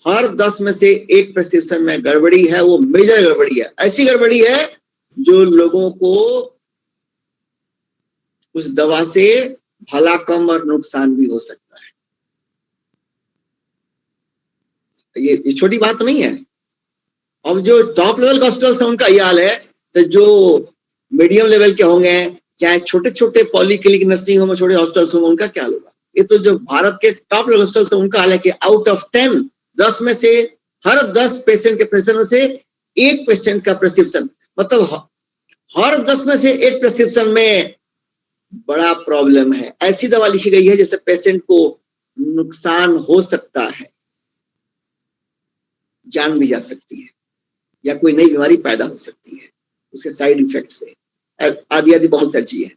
हर 10 में से 1 प्रेस्क्रिप्शन में गड़बड़ी है, वो मेजर गड़बड़ी है, ऐसी गड़बड़ी है जो लोगों को उस दवा से भला कम और नुकसान भी हो सकता है। ये छोटी बात नहीं है। अब जो टॉप लेवल के हॉस्पिटल्स हैं उनका ये हाल है, तो जो मीडियम लेवल के होंगे, चाहे छोटे छोटे पॉलीक्लिनिक, नर्सिंग होम, छोटे हॉस्पिटल्स होंगे, उनका क्या होगा? ये तो जो भारत के टॉप लेवल हॉस्पिटल्स हैं उनका हाल है कि आउट ऑफ 10 में से, हर 10 पेशेंट के प्रेस्क्रिप्शन में से 1 पेशेंट का प्रेस्क्रिप्शन, मतलब हर 10 में से 1 प्रेस्क्रिप्शन में बड़ा प्रॉब्लम है। ऐसी दवा लिखी गई है जिससे पेशेंट को नुकसान हो सकता है, जान भी जा सकती है, या कोई नई बीमारी पैदा हो सकती है उसके साइड इफेक्ट से, आदि आदि बहुत सारी चीजें।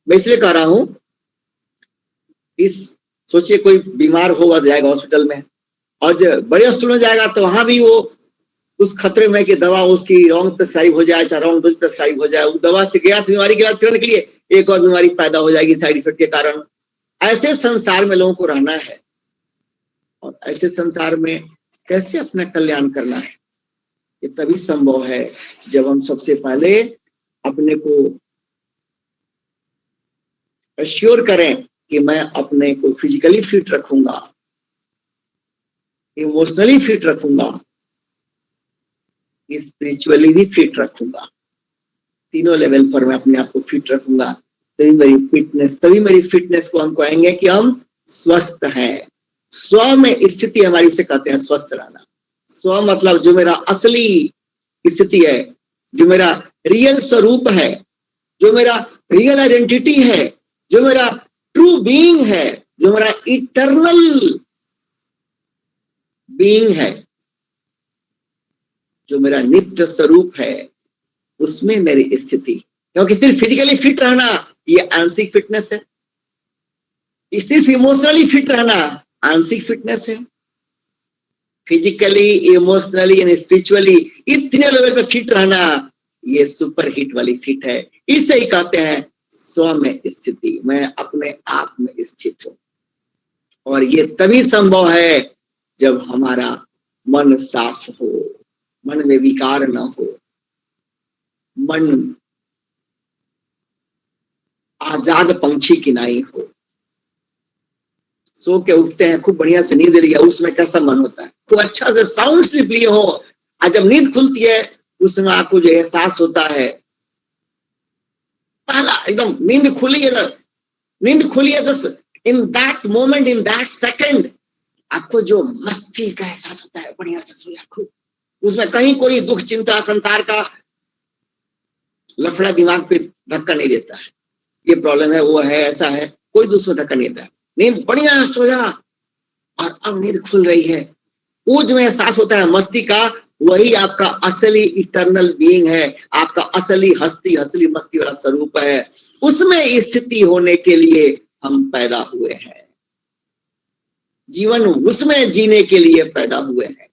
मैं इसलिए कह रहा हूं, सोचिए कोई बीमार होगा, जाएगा हॉस्पिटल में, और जब बड़े हॉस्पिटल में जाएगा तो वहां भी वो उस खतरे में कि दवा उसकी रॉन्ग प्रेस्क्राइब हो जाए, चाहे रॉन्ग डोज प्रेस्क्राइब हो जाए, उस दवा से गया बीमारी के इलाज करने के लिए एक और बीमारी पैदा हो जाएगी साइड इफेक्ट के कारण। ऐसे संसार में लोगों को रहना है, और ऐसे संसार में कैसे अपना कल्याण करना है, ये तभी संभव है जब हम सबसे पहले अपने को एश्योर करें कि मैं अपने को फिजिकली फिट रखूंगा, इमोशनली फिट रखूंगा, स्पिरिचुअली भी फिट रखूंगा। तीनों लेवल पर मैं अपने आप को फिट रखूंगा, तभी मेरी फिटनेस को हम कहेंगे कि हम स्वस्थ हैं। स्व में स्थिति हमारी, उसे कहते हैं स्वस्थ रहना। स्व मतलब जो मेरा असली स्थिति है, जो मेरा रियल स्वरूप है, जो मेरा रियल आइडेंटिटी है, जो मेरा ट्रू बीइंग है, जो मेरा इटर्नल बीइंग है, जो मेरा नित्य स्वरूप है, उसमें मेरी स्थिति। क्योंकि सिर्फ फिजिकली फिट रहना ये आंशिक फिटनेस है, सिर्फ इमोशनली फिट रहना आंशिक फिटनेस है। फिजिकली, इमोशनली एंड स्पिरिचुअली इतने लेवल पे फिट रहना ये सुपर हिट वाली फिट है। इसे ही कहते हैं स्व में स्थिति, मैं अपने आप में स्थित हूं। और ये तभी संभव है जब हमारा मन साफ हो, मन में विकार न हो, मन आजाद पंछी की नाई हो। सो के उठते हैं, खूब बढ़िया से नींद लिया, उसमें कैसा मन होता है, तो अच्छा से साउंड स्लीप लिए हो, और जब नींद खुलती है उसमें आपको जो एहसास होता है, पहला एकदम नींद खुली है तो in that moment, in that second आपको जो मस्ती का एहसास होता है, बढ़िया से सोया खूब, उसमें कहीं कोई दुख चिंता संसार का लफड़ा दिमाग पे धक्का नहीं देता है, ये प्रॉब्लम है, वो है, ऐसा है, कोई दूसरा धक्का नहीं देता है। नींद बढ़िया सोया और अब नींद खुल रही है, वो जो एहसास होता है मस्ती का, वही आपका असली इटर्नल बीइंग है, आपका असली हस्ती, असली मस्ती वाला स्वरूप है। उसमें स्थिति होने के लिए हम पैदा हुए हैं, जीवन उसमें जीने के लिए पैदा हुए हैं,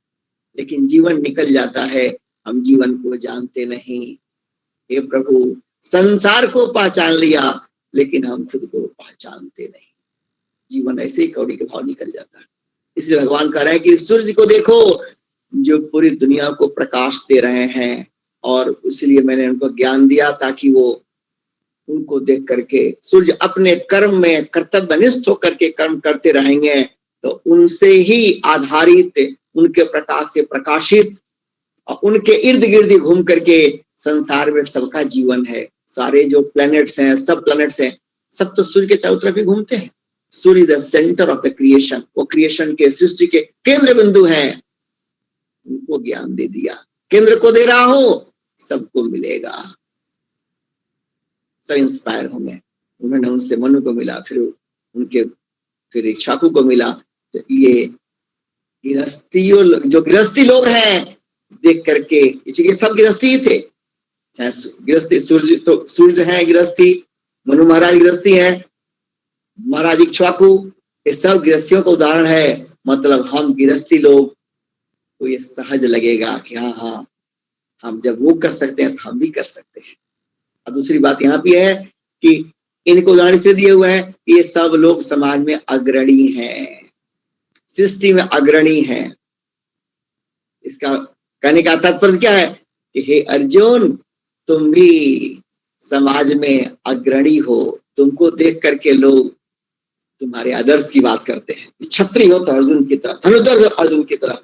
लेकिन जीवन निकल जाता है, हम जीवन को जानते नहीं। हे प्रभु, संसार को पहचान लिया लेकिन हम खुद को पहचानते नहीं, जीवन ऐसे ही कौड़ी के भाव निकल जाता है। इसलिए भगवान कह रहे हैं कि सूर्य को देखो जो पूरी दुनिया को प्रकाश दे रहे हैं, और इसलिए मैंने उनको ज्ञान दिया ताकि वो उनको देख करके सूर्य अपने कर्म में कर्तव्यनिष्ठ होकर के कर्म करते रहेंगे, तो उनसे ही आधारित, उनके प्रकाश से प्रकाशित और उनके इर्द गिर्द घूम करके संसार में सबका जीवन है। सारे जो प्लैनेट्स हैं, सब प्लैनेट्स हैं, सब तो सूर्य के चारों तरफ ही घूमते हैं। सूर्य the centre of the creation, वो क्रिएशन के, सृष्टि के केंद्र बिंदु है। उनको ज्ञान दे दिया, केंद्र को दे रहा हो, सबको मिलेगा, सब इंस्पायर होंगे। उन्होंने उनसे मनु को मिला, फिर इक्ष्वाकु को मिला। तो ये जो गृहस्थी लोग हैं, देख करके, ये सब गृहस्थी ही थे, चाहे गृहस्थी, सूर्य है गृहस्थी, मनु महाराज गृहस्थी है, महाराज इक्ष्वाकु, ये सब गृहस्थियों का उदाहरण है। मतलब हम गृहस्थी लोग को ये सहज लगेगा कि हाँ, हम जब वो कर सकते हैं तो हम भी कर सकते हैं। और दूसरी बात यहाँ भी है कि इनको उदाहरण से दिए हुए हैं, ये सब लोग समाज में अग्रणी हैं, सृष्टि में अग्रणी हैं। इसका कहने का तात्पर्य क्या है कि हे अर्जुन, तुम भी समाज में अग्रणी हो, तुमको देख करके लोग तुम्हारे आदर्श की बात करते हैं। क्षत्रिय हो तो अर्जुन की तरह, धनुर्धर अर्जुन की तरह,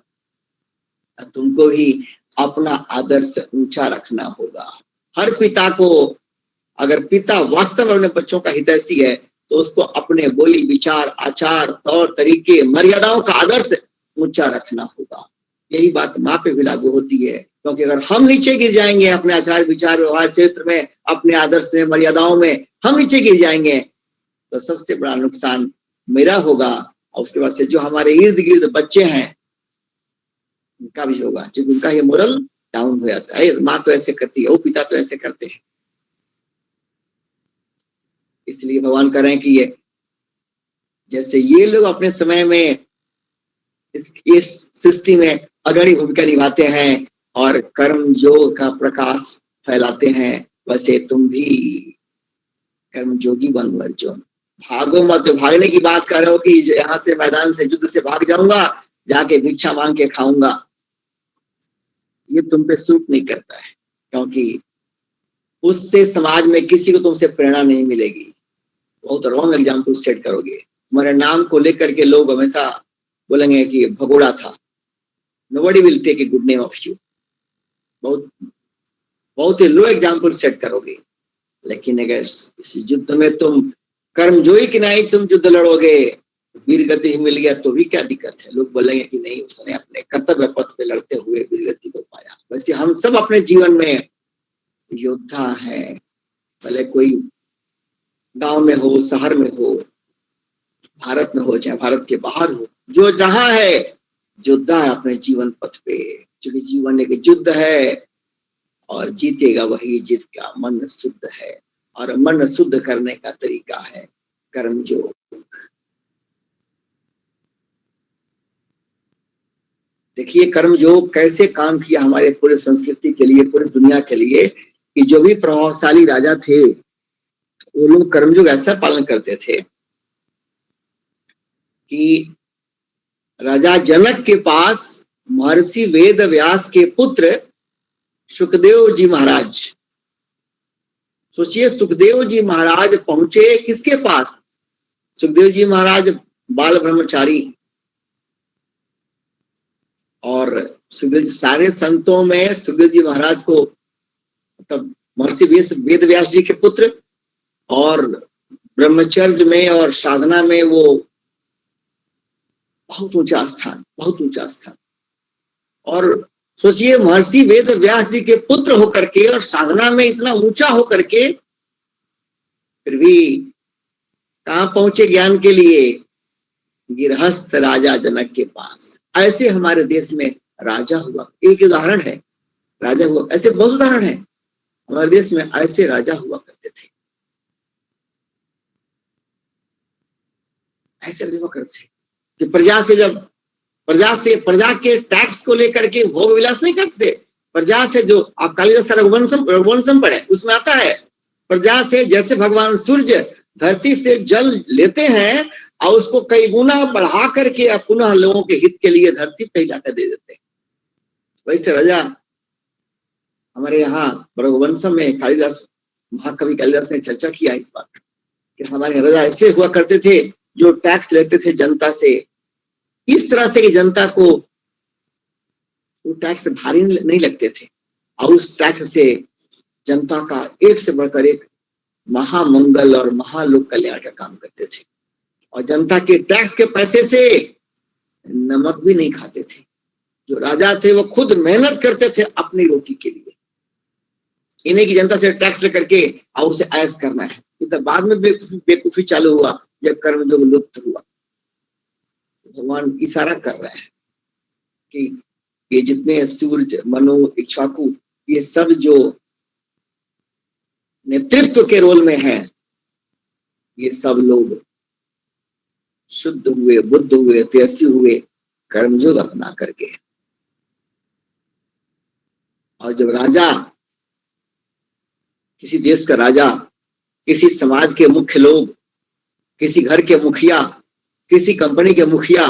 तुमको ही अपना आदर्श ऊंचा रखना होगा। हर पिता को, अगर पिता वास्तव में अपने बच्चों का हितैषी है, तो उसको अपने बोली, विचार, आचार, तौर तरीके, मर्यादाओं का आदर्श ऊंचा रखना होगा। यही बात माँ पे भी लागू होती है, क्योंकि अगर हम नीचे गिर जाएंगे अपने आचार विचार व्यवहार चरित्र में, अपने आदर्श में, मर्यादाओं में हम नीचे गिर जाएंगे, तो सबसे बड़ा नुकसान मेरा होगा, और उसके बाद से जो हमारे इर्द गिर्द बच्चे हैं उनका भी होगा, जब उनका ये मोरल डाउन हो जाता है। माँ तो ऐसे करती है, वो पिता तो ऐसे करते हैं। इसलिए भगवान कह रहे हैं कि ये जैसे ये लोग अपने समय में इस सृष्टि में अग्रणी भूमिका निभाते हैं और कर्म योग का प्रकाश फैलाते हैं, वैसे तुम भी कर्म योगी बन अर्जुन। भागो मत, भागने की बात कर रहे हो कि यहाँ से मैदान से, युद्ध से भाग जाऊंगा, जाके भिक्षा मांग के खाऊंगा, ये तुम पे सूट नहीं करता है, क्योंकि उससे समाज में किसी को तुमसे प्रेरणा नहीं मिलेगी। बहुत रॉन्ग एग्जाम्पल सेट करोगे। तुम्हारे नाम को लेकर के लोग हमेशा बोलेंगे कि भगोड़ा था। Nobody will take a good name of you। बहुत ही लो एग्जाम्पल सेट करोगे। लेकिन अगर इस युद्ध में तुम कर्मजोई की नहीं तुम युद्ध लड़ोगे, वीर गति मिल गया तो भी क्या दिक्कत है। लोग बोलेंगे कि नहीं, उसने अपने कर्तव्य पथ पे लड़ते हुए वीर गति को पाया। वैसे हम सब अपने जीवन में योद्धा हैं, भले कोई गांव में हो, शहर में हो, भारत में हो, चाहे भारत के बाहर हो, जो जहां है योद्धा है अपने जीवन पथ पे। क्योंकि जीवन एक युद्ध है और जीतेगा वही जिसका मन शुद्ध है, और मन शुद्ध करने का तरीका है कर्मयोग। देखिए कर्मयोग कैसे काम किया हमारे पूरे संस्कृति के लिए, पूरी दुनिया के लिए, कि जो भी प्रभावशाली राजा थे वो लोग कर्मयोग ऐसा पालन करते थे कि राजा जनक के पास महर्षि वेद व्यास के पुत्र सुखदेव जी महाराज। सोचिए, सुखदेव जी महाराज पहुंचे किसके पास? सुखदेव जी महाराज बाल ब्रह्मचारी, और सुखदेव सारे संतों में सुखदेव जी महाराज को, मतलब महर्षि वेद व्यास जी के पुत्र, और ब्रह्मचर्य में और साधना में वो बहुत ऊंचा स्थान, बहुत ऊंचा स्थान। और सोचिए, महर्षि वेद व्यास जी के पुत्र होकर के और साधना में इतना ऊंचा होकर के फिर भी कहां पहुंचे ज्ञान के लिए? गिरहस्थ राजा जनक के पास। ऐसे हमारे देश में राजा हुआ, एक उदाहरण है, राजा हुआ, ऐसे बहुत उदाहरण है हमारे देश में, ऐसे राजा हुआ करते थे, ऐसे राजा हुआ करते थे कि प्रजा के टैक्स को लेकर के भोग विलास नहीं करते थे। प्रजा से, जो आप कालिदास रघुवंशम पढ़े, उसमें आता है, प्रजा से जैसे भगवान सूर्य धरती से जल लेते हैं और उसको कई गुना बढ़ा करके पुनः लोगों के हित के लिए धरती पे लाकर दे देते हैं, वैसे राजा हमारे यहाँ रघुवंशम में कालिदास, महाकवि कालिदास ने चर्चा किया इस बात कि हमारे राजा ऐसे हुआ करते थे जो टैक्स लेते थे जनता से, इस तरह से कि जनता को वो टैक्स भारी नहीं लगते थे, और उस टैक्स से जनता का एक से बढ़कर एक महामंगल और महालोक कल्याण का काम करते थे। और जनता के टैक्स के पैसे से नमक भी नहीं खाते थे। जो राजा थे वो खुद मेहनत करते थे अपनी रोटी के लिए, इन्हें की जनता से टैक्स लेकर के और उसे ऐश करना है। तो बाद में बेवकूफी चालू हुआ जब कर्मयोग लुप्त हुआ। भगवान इशारा कर रहे हैं कि ये जितने सूर्य, मनु, इक्ष्वाकु, ये सब जो नेतृत्व के रोल में है, ये सब लोग शुद्ध हुए, बुद्ध हुए, तेजस्वी हुए कर्मयोग अपना करके। और जब राजा, किसी देश का राजा, किसी समाज के मुख्य लोग, किसी घर के मुखिया, किसी कंपनी के मुखिया,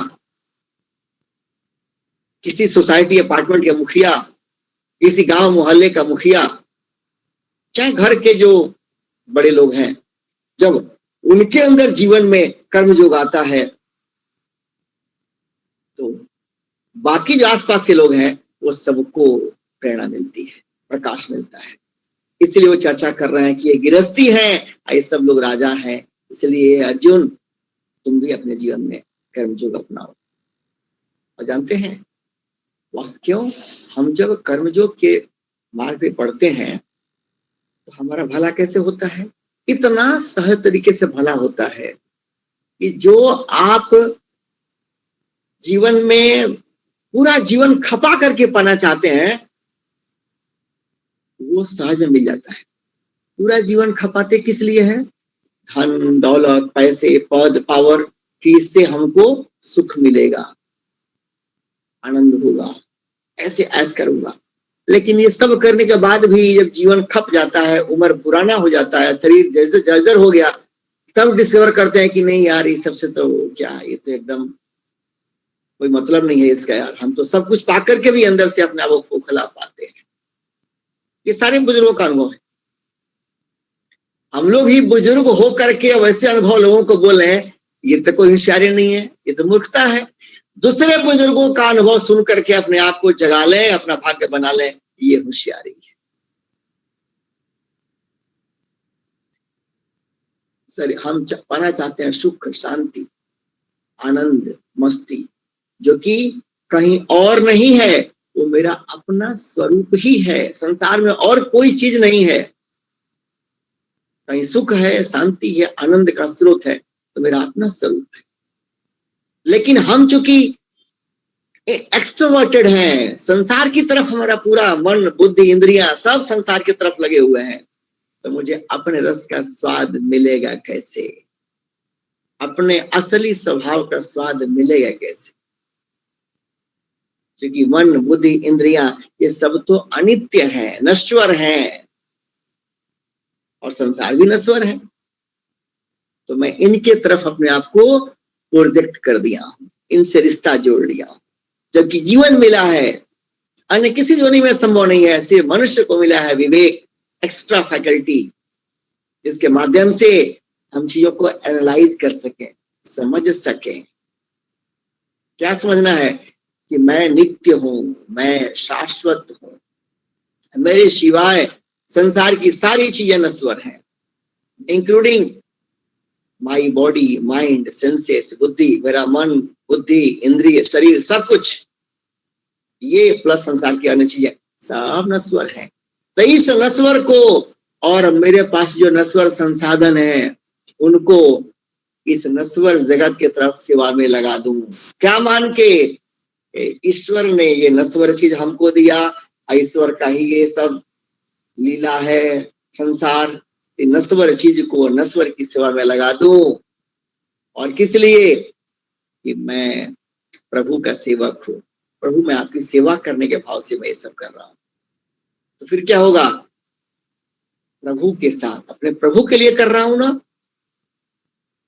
किसी सोसाइटी अपार्टमेंट के मुखिया, किसी गांव मोहल्ले का मुखिया, चाहे घर के जो बड़े लोग हैं, जब उनके अंदर जीवन में कर्मयोग आता है तो बाकी जो आसपास के लोग हैं वो सबको प्रेरणा मिलती है, प्रकाश मिलता है। इसलिए वो चर्चा कर रहे हैं कि ये गृहस्थी है, ये सब लोग राजा हैं। इसलिए अर्जुन, तुम भी अपने जीवन में कर्मयोग अपनाओ। और जानते हैं क्यों? हम जब कर्मयोग के मार्ग पे पढ़ते हैं तो हमारा भला कैसे होता है? इतना सहज तरीके से भला होता है कि जो आप जीवन में पूरा जीवन खपा करके पाना चाहते हैं वो सहज में मिल जाता है। पूरा जीवन खपाते किस लिए है? धन दौलत, पैसे, पद, पावर, कि इससे हमको सुख मिलेगा, आनंद होगा, ऐसे ऐश करूंगा। लेकिन ये सब करने के बाद भी जब जीवन खप जाता है, उम्र पुराना हो जाता है, शरीर जर्जर हो गया, तब डिस्कवर करते हैं कि नहीं यार, ये सबसे तो क्या, ये तो एकदम कोई मतलब नहीं है इसका यार। हम तो सब कुछ पा करके भी अंदर से अपने आप को खोखला पाते हैं। ये सारे बुजुर्गों का अनुभव है। हम लोग ही बुजुर्ग हो करके वैसे अनुभव लोगों को बोल रहे हैं, ये तो कोई होशियारी नहीं है, ये तो मूर्खता है। दूसरे बुजुर्गों का अनुभव सुन करके अपने आप को जगा लें, अपना भाग्य बना लें, ये होशियारी है। सर, हम पाना चाहते हैं सुख, शांति, आनंद, मस्ती, जो कि कहीं और नहीं है, वो मेरा अपना स्वरूप ही है। संसार में और कोई चीज नहीं है। कहीं सुख है, शांति है, आनंद का स्रोत है, तो मेरा अपना स्वरूप है। लेकिन हम चूंकि एक्सट्रोवर्टेड हैं, संसार की तरफ हमारा पूरा मन, बुद्धि, इंद्रियां सब संसार की तरफ लगे हुए हैं, तो मुझे अपने रस का स्वाद मिलेगा कैसे? अपने असली स्वभाव का स्वाद मिलेगा कैसे? क्योंकि मन, बुद्धि, इंद्रियां ये सब तो अनित्य है, नश्वर है, और संसार भी नश्वर है। तो मैं इनके तरफ अपने आप को प्रोजेक्ट कर दिया हूं, इनसे रिश्ता जोड़ लिया हूं। जबकि जीवन मिला है अन्य किसी योनि में संभव नहीं है, सिर्फ मनुष्य को मिला है विवेक, एक्स्ट्रा फैकल्टी, जिसके माध्यम से हम चीजों को एनालाइज कर सकें, समझ सकें। क्या समझना है कि मैं नित्य हूं, मैं शाश्वत हूं, मेरे सिवाय संसार की सारी चीजें नश्वर हैं, including my body, mind, senses, बुद्धि, मेरा मन, बुद्धि, इंद्रिय, शरीर, सब कुछ, ये प्लस संसार की अन्य चीजें सब नश्वर है। तो इस नश्वर को और मेरे पास जो नश्वर संसाधन है उनको इस नश्वर जगत के तरफ सेवा में लगा दूं, क्या मान के ईश्वर ने ये नश्वर चीज हमको दिया, ईश्वर का ही ये सब लीला है संसार, नश्वर चीज को नश्वर की सेवा में लगा दूं। और किस लिए? कि मैं प्रभु का सेवक हूं, प्रभु मैं आपकी सेवा करने के भाव से मैं ये सब कर रहा हूं। तो फिर क्या होगा? प्रभु के साथ, अपने प्रभु के लिए कर रहा हूं ना,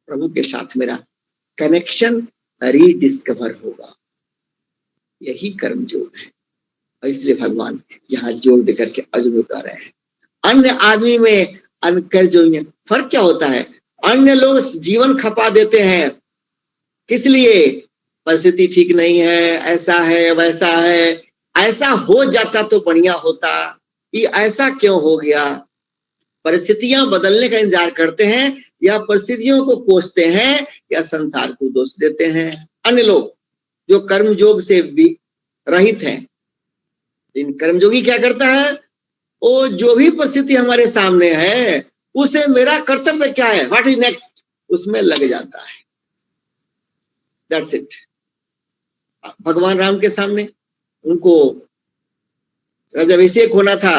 प्रभु के साथ मेरा कनेक्शन रीडिस्कवर होगा। यही कर्म योग है। और इसलिए भगवान यहाँ जोर देकर के अर्जुन को कह रहे हैं, अन्य आदमी में अनकर जो में फर्क क्या होता है? अन्य लोग जीवन खपा देते हैं, किस लिए? परिस्थिति ठीक नहीं है, ऐसा है, वैसा है, ऐसा हो जाता तो बढ़िया होता, ये ऐसा क्यों हो गया? परिस्थितियां बदलने का इंतजार करते हैं, या परिस्थितियों को कोसते हैं, या संसार को दोष देते हैं। अन्य लोग जो कर्म योग से भी रहित हैं, इन कर्मयोगी क्या करता है? वो जो भी परिस्थिति हमारे सामने है उसे मेरा कर्तव्य क्या है, व्हाट इज नेक्स्ट, उसमें लग जाता है। That's it. भगवान राम के सामने उनको राज्याभिषेक होना था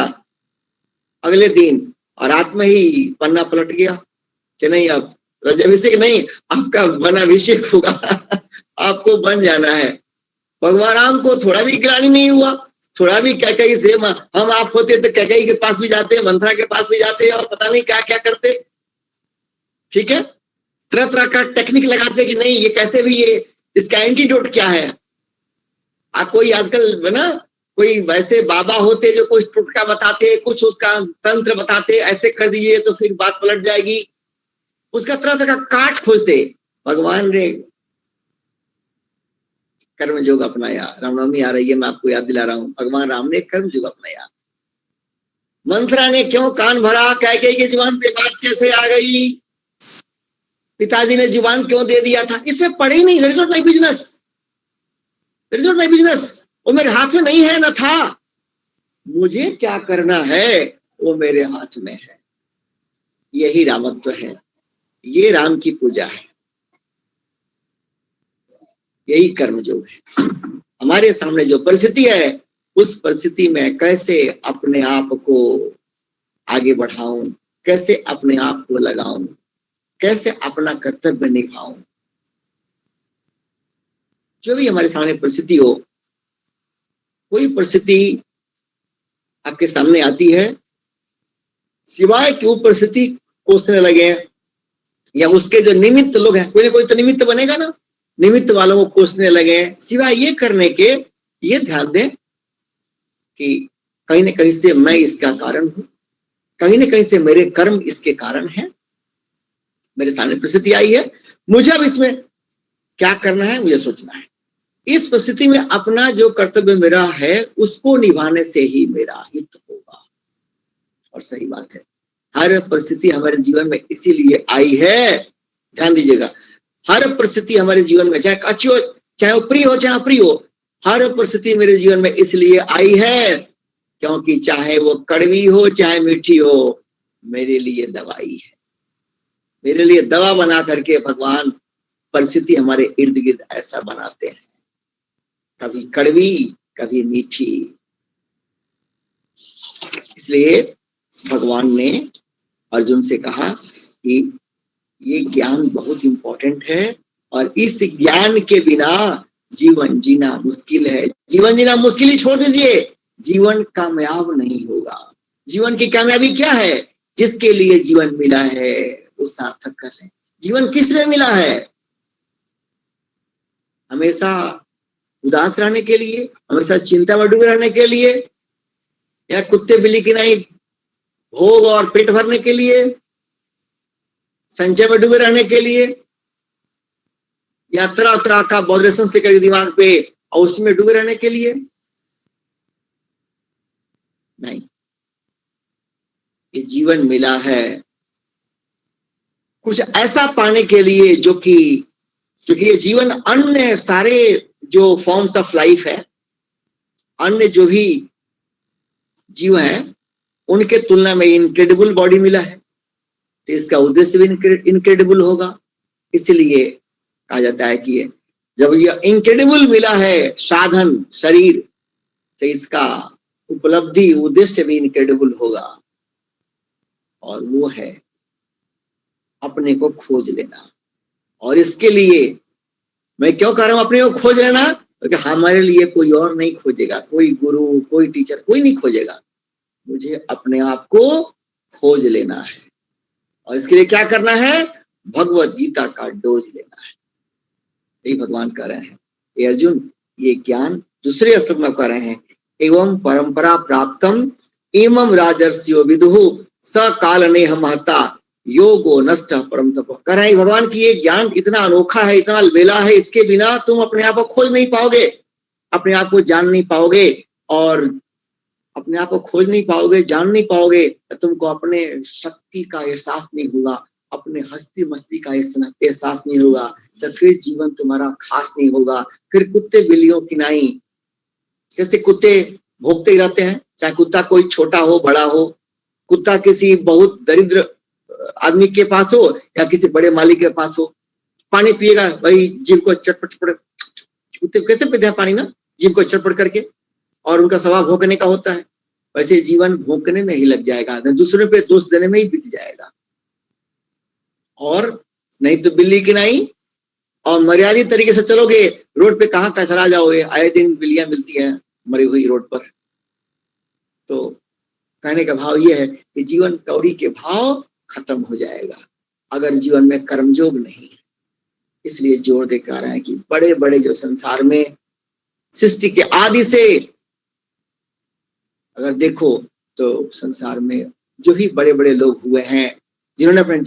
अगले दिन, और रात में ही पन्ना पलट गया कि नहीं, अब राज्याभिषेक नहीं, आपका वनाभिषेक होगा आपको बन जाना है। भगवान राम को थोड़ा भी ग्लानि नहीं हुआ, थोड़ा भी कैकेयी से, हम आप होते तो कैकेयी के पास भी जाते, मंथरा के पास भी जाते और पता नहीं क्या क्या करते, ठीक है, तरह तरह का टेक्निक लगाते कि नहीं ये कैसे भी, ये इसका एंटीडोट क्या है। कोई आजकल ना कोई वैसे बाबा होते जो कुछ टुटका बताते, कुछ उसका तंत्र बताते, ऐसे कर दीजिए तो फिर बात पलट जाएगी, उसका तरह तरह का काट खोजते। भगवान ने कर्म योग अपनाया। रामनवमी आ रही है, मैं आपको याद दिला रहा हूं, भगवान राम ने कर्म योग अपनाया। मंथरा ने क्यों कान भरा, कैकेयी की जुबान पे बात कैसे आ गई, पिताजी ने जुबान क्यों दे दिया था, इसमें पड़े ही नहीं। That is not my business, that is not my business, वो मेरे हाथ में नहीं है, ना था। मुझे क्या करना है वो मेरे हाथ में है। यही रामत्व है, ये राम की पूजा है, यही कर्म योग है। हमारे सामने जो परिस्थिति है उस परिस्थिति में कैसे अपने आप को आगे बढ़ाऊं, कैसे अपने आप को लगाऊं, कैसे अपना कर्तव्य निभाऊं। जो भी हमारे सामने परिस्थिति हो, कोई परिस्थिति आपके सामने आती है, सिवाय कि वो परिस्थिति कोसने लगे या उसके जो निमित्त लोग हैं, कोई ना कोई तो निमित्त बनेगा ना, निमित्त वालों को कोसने लगे, सिवाय ये करने के ये ध्यान दें कि कहीं ना कहीं से मैं इसका कारण हूं, कहीं ना कहीं से मेरे कर्म इसके कारण हैं। मेरे सामने परिस्थिति आई है, मुझे अब इसमें क्या करना है, मुझे सोचना है। इस परिस्थिति में अपना जो कर्तव्य मेरा है उसको निभाने से ही मेरा हित होगा। और सही बात है, हर परिस्थिति हमारे जीवन में इसीलिए आई है, ध्यान दीजिएगा, हर परिस्थिति हमारे जीवन में, चाहे अच्छी हो, चाहे प्रिय हो, चाहे अप्रिय हो, हर परिस्थिति मेरे जीवन में इसलिए आई है क्योंकि चाहे वो कड़वी हो चाहे मीठी हो, मेरे लिए दवाई है। मेरे लिए दवा बना करके भगवान परिस्थिति हमारे इर्द गिर्द ऐसा बनाते हैं, कभी कड़वी कभी मीठी। इसलिए भगवान ने अर्जुन से कहा कि ये ज्ञान बहुत इंपॉर्टेंट है और इस ज्ञान के बिना जीवन जीना मुश्किल है। जीवन जीना मुश्किल ही छोड़ दीजिए, जीवन कामयाब नहीं होगा। जीवन की कामयाबी क्या है? जिसके लिए जीवन मिला है वो सार्थक कर रहे। जीवन किस लिए मिला है? हमेशा उदास रहने के लिए, हमेशा चिंता में डूबे रहने के लिए, या कुत्ते बिल्ली की नहीं भोग और पेट भरने के लिए, संचय में डूबे रहने के लिए, या तरह तरह का बॉडरेशन लेकर दिमाग पे और उसमें डूबे रहने के लिए? नहीं, ये जीवन मिला है कुछ ऐसा पाने के लिए जो कि क्योंकि ये जीवन अन्य सारे जो फॉर्म्स ऑफ लाइफ है, अन्य जो भी जीव हैं, उनके तुलना में इनक्रेडिबल बॉडी मिला है, तो इसका उद्देश्य भी इनक्रेडिबल होगा। इसलिए कहा जाता है कि जब ये इनक्रेडिबल मिला है साधन शरीर, तो इसका उपलब्धि उद्देश्य भी इनक्रेडिबल होगा, और वो है अपने को खोज लेना। और इसके लिए मैं क्यों कह रहा हूं अपने को खोज लेना? क्योंकि हमारे लिए कोई और नहीं खोजेगा, कोई गुरु, कोई टीचर, कोई नहीं खोजेगा। मुझे अपने आप को खोज लेना है, और इसके लिए क्या करना है? भगवत गीता का डोज लेना है। यही भगवान कह रहे हैं, ये अर्जुन, ये ज्ञान दूसरे श्लोक में कह रहे हैं, एवं परंपरा प्राप्तम इमं राजर्षियो विदुहु स काल नेह महता योगो नष्ट परम तप। कह रहे हैं भगवान की ये ज्ञान इतना अनोखा है, इतना अलबेला है, इसके बिना तुम अपने आप को खोज नहीं पाओगे, अपने आप को जान नहीं पाओगे, और अपने आप को खोज नहीं पाओगे, जान नहीं पाओगे, तो तुमको अपने शक्ति का एहसास नहीं होगा, अपने हस्ती मस्ती का एहसास नहीं होगा, तो फिर जीवन तुम्हारा खास नहीं होगा। फिर कुत्ते बिल्लियों की नहीं, जैसे कुत्ते भोगते ही रहते हैं, चाहे कुत्ता कोई छोटा हो बड़ा हो, कुत्ता किसी बहुत दरिद्र आदमी के पास हो या किसी बड़े मालिक के पास हो, पानी पिएगा भाई, जीव को चटपट चटपट, कुत्ते कैसे पीते हैं पानी ना, जीव को चटपट करके, और उनका स्वभाव भोंकने का होता है। वैसे जीवन भोंकने में ही लग जाएगा, दूसरे पे दोष देने में ही बीत जाएगा। और नहीं तो बिल्ली की नहीं, और मर्यादित तरीके से चलोगे, रोड पे कहाँ कचरा जाओगे, आए दिन बिल्लियां मिलती हैं मरी हुई रोड पर। तो कहने का भाव यह है कि जीवन कौड़ी के भाव खत्म हो जाएगा अगर जीवन में कर्मयोग नहीं है। इसलिए जोर दे कह रहे हैं कि बड़े बड़े जो संसार में सृष्टि के आदि से अगर देखो तो संसार में जो भी बड़े बड़े लोग हुए हैं, जिन्होंने अपने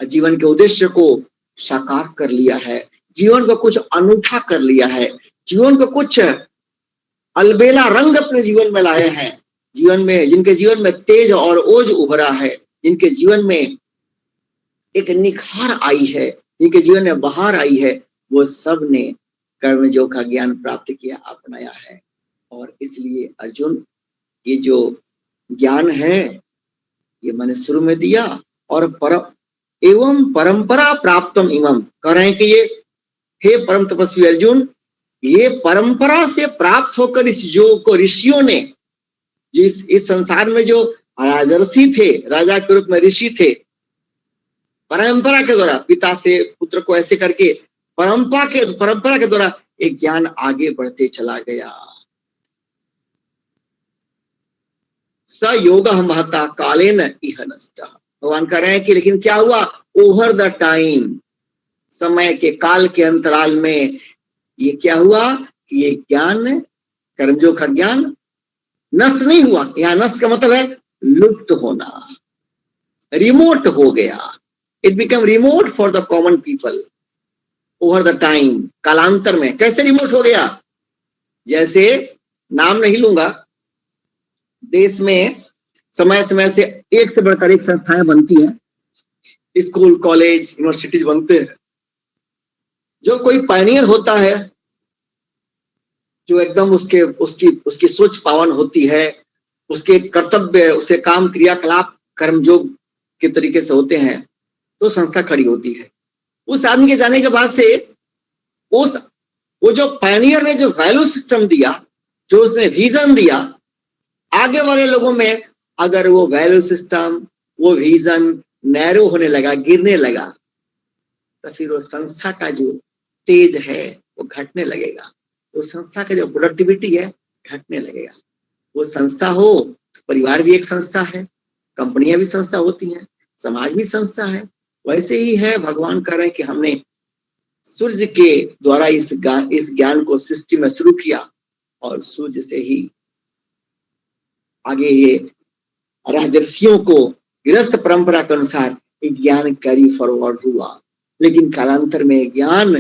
जीवन के उद्देश्य को साकार कर लिया है, जीवन को कुछ अनूठा कर लिया है, जीवन को कुछ अलबेला रंग अपने जीवन में लाए हैं, जीवन में जिनके जीवन में तेज और ओज उभरा है, जिनके जीवन में एक निखार आई है, जिनके जीवन में बहार आई है, वो सब ने कर्मयोग का ज्ञान प्राप्त किया, अपनाया है। और इसलिए अर्जुन, ये जो ज्ञान है ये मैंने शुरू में दिया, और एवं परंपरा प्राप्तम इमम, कह रहे हैं कि ये हे परम तपस्वी अर्जुन, ये परंपरा से प्राप्त होकर इस योग को ऋषियों ने, जिस इस संसार में जो राजर्षि थे, राजा के रूप में ऋषि थे, परंपरा के द्वारा पिता से पुत्र को ऐसे करके परंपरा के द्वारा एक ज्ञान आगे बढ़ते चला गया। स योग महता कालेन इह नष्ट। भगवान कह रहे हैं कि लेकिन क्या हुआ, ओवर द टाइम, समय के काल के अंतराल में ये क्या हुआ कि ये ज्ञान, कर्मयोग का ज्ञान नष्ट नहीं हुआ। यहां नष्ट का मतलब है लुप्त होना, रिमोट हो गया। It become remote for the common people over the time. कालांतर में कैसे रिमोट हो गया? जैसे नाम नहीं लूंगा, देश में समय समय से एक से बढ़कर एक संस्थाएं बनती हैं, स्कूल कॉलेज यूनिवर्सिटीज बनते हैं। जो कोई पायनियर होता है, जो एकदम उसकी सोच पावन होती है, उसके कर्तव्य, उसके काम क्रियाकलाप कर्मयोग के तरीके से होते हैं, तो संस्था खड़ी होती है। उस आदमी के जाने के बाद से वो जो पायनियर ने जो वैल्यू सिस्टम दिया, जो उसने विजन दिया, आगे वाले लोगों में अगर वो वैल्यू सिस्टम, वो विजन नैरो होने लगा, गिरने लगा, तो फिर वो संस्था का जो तेज है वो घटने लगेगा। वो संस्था का जो प्रोडक्टिविटी है घटने लगेगा। वो संस्था हो, परिवार भी एक संस्था है, कंपनियां भी संस्था होती हैं, समाज भी संस्था है। वैसे ही है, भगवान कह रहे हैं कि हमने सूर्य के द्वारा इस ज्ञान को सृष्टि में शुरू किया और सूर्य से ही आगे ये राजर्षियों को गृहस्थ परंपरा के अनुसार ज्ञान कैरी फॉरवर्ड हुआ, लेकिन कालांतर में ज्ञान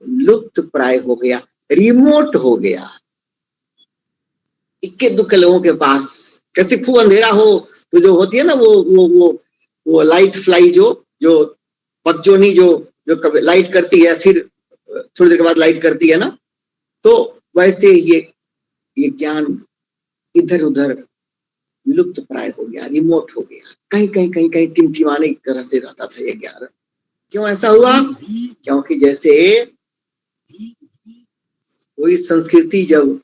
लुप्त प्राय हो गया, रिमोट हो गया। इक्के दुक्के लोगों के पास, कैसे खूब अंधेरा हो तो जो होती है ना वो लाइट फ्लाई जो पगजोनी जो कभी लाइट करती है फिर थोड़ी देर के बाद लाइट करती है ना, तो वैसे ये ज्ञान इधर उधर लुप्त प्राय हो गया, रिमोट हो गया, कहीं कहीं कहीं कहीं टिमटिमाने की तरह से रहता था ये ज्ञान। क्यों ऐसा हुआ? क्योंकि जैसे कोई संस्कृति जब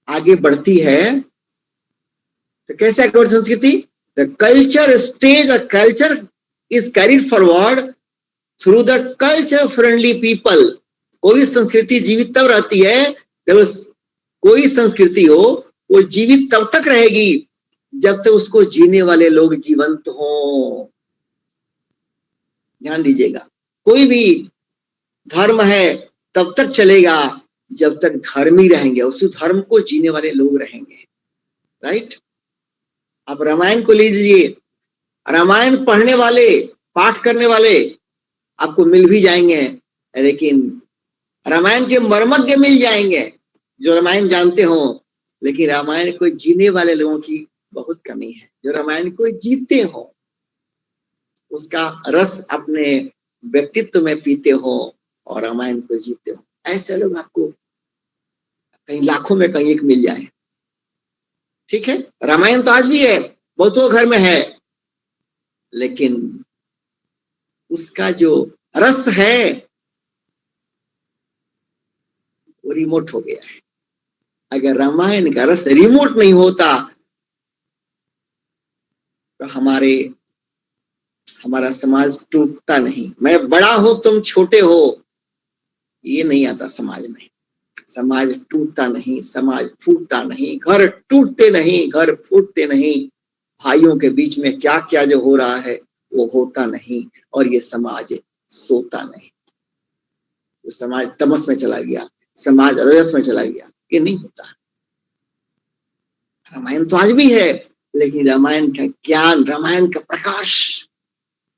आगे बढ़ती है तो कैसे आगे बढ़ती संस्कृति? The culture stage, a culture is carried forward through the culture friendly people. कोई संस्कृति जीवित तब रहती है जब कोई संस्कृति हो, वो जीवित तब तक रहेगी जब तक उसको जीने वाले लोग जीवंत हों। ध्यान दीजिएगा, कोई भी धर्म है तब तक चलेगा जब तक धर्मी रहेंगे, उस धर्म को जीने वाले लोग रहेंगे। राइट? अब रामायण को लीजिए, रामायण पढ़ने वाले, पाठ करने वाले आपको मिल भी जाएंगे, लेकिन रामायण के मर्मज्ञ मिल जाएंगे जो रामायण जानते हो, लेकिन रामायण को जीने वाले लोगों की बहुत कमी है। जो रामायण को जीते हो, उसका रस अपने व्यक्तित्व में पीते हो और रामायण को जीते हो, ऐसे लोग आपको कहीं लाखों में कहीं एक मिल जाए। ठीक है, रामायण तो आज भी है, बहुतों घर में है, लेकिन उसका जो रस है वो रिमोट हो गया है। अगर रामायण का रस रिमोट नहीं होता तो हमारा समाज टूटता नहीं। मैं बड़ा हो तुम छोटे हो, ये नहीं आता समाज में। समाज टूटता नहीं, समाज फूटता नहीं, घर टूटते नहीं, घर फूटते नहीं, भाइयों के बीच में क्या क्या जो हो रहा है वो होता नहीं, और ये समाज सोता नहीं। तो समाज तमस में चला गया, समाज रजस में चला गया, ये नहीं होता। रामायण तो आज भी है, लेकिन रामायण का ज्ञान, रामायण का प्रकाश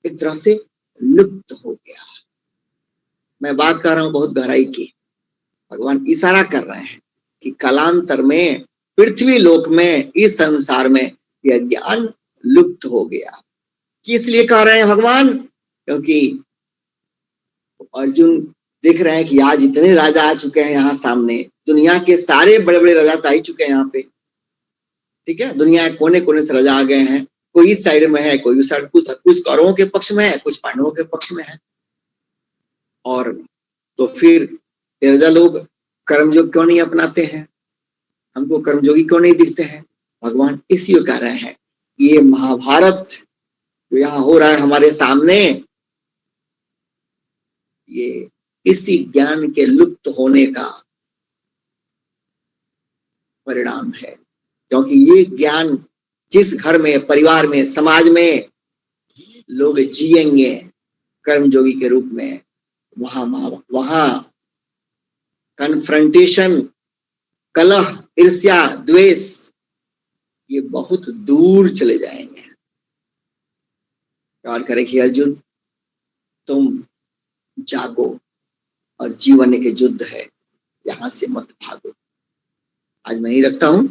एक तरह से लुप्त हो गया। मैं बात कर रहा हूं बहुत गहराई की। भगवान इशारा कर रहे हैं कि कालांतर में पृथ्वी लोक में, इस संसार में यह ज्ञान लुप्त हो गया। किस लिए कह रहे हैं भगवान? क्योंकि अर्जुन देख रहे हैं कि आज इतने राजा आ चुके हैं यहाँ सामने, दुनिया के सारे बड़े बड़े राजा तो आ ही चुके हैं यहाँ पे। ठीक है, दुनिया के कोने कोने से राजा आ गए हैं, कोई इस साइड में है, कोई उस साइड, कुछ कौरवों के पक्ष में है, कुछ पांडवों के पक्ष में है। और तो फिर राजा लोग कर्मयोग क्यों नहीं अपनाते हैं? हमको कर्मयोगी क्यों नहीं दिखते हैं? भगवान इसी को कह रहे हैं, ये महाभारत जो यहाँ हो रहा है हमारे सामने, ये इसी ज्ञान के लुप्त होने का परिणाम है। क्योंकि ये ज्ञान जिस घर में, परिवार में, समाज में लोग जिएंगे कर्मयोगी के रूप में, वहां कन्फ्रंटेशन, कलह, ईर्ष्या, द्वेष, ये बहुत दूर चले जाएंगे। और करे कि अर्जुन तुम जागो, और जीवन के युद्ध है, यहां से मत भागो। आज मैं ही रखता हूं।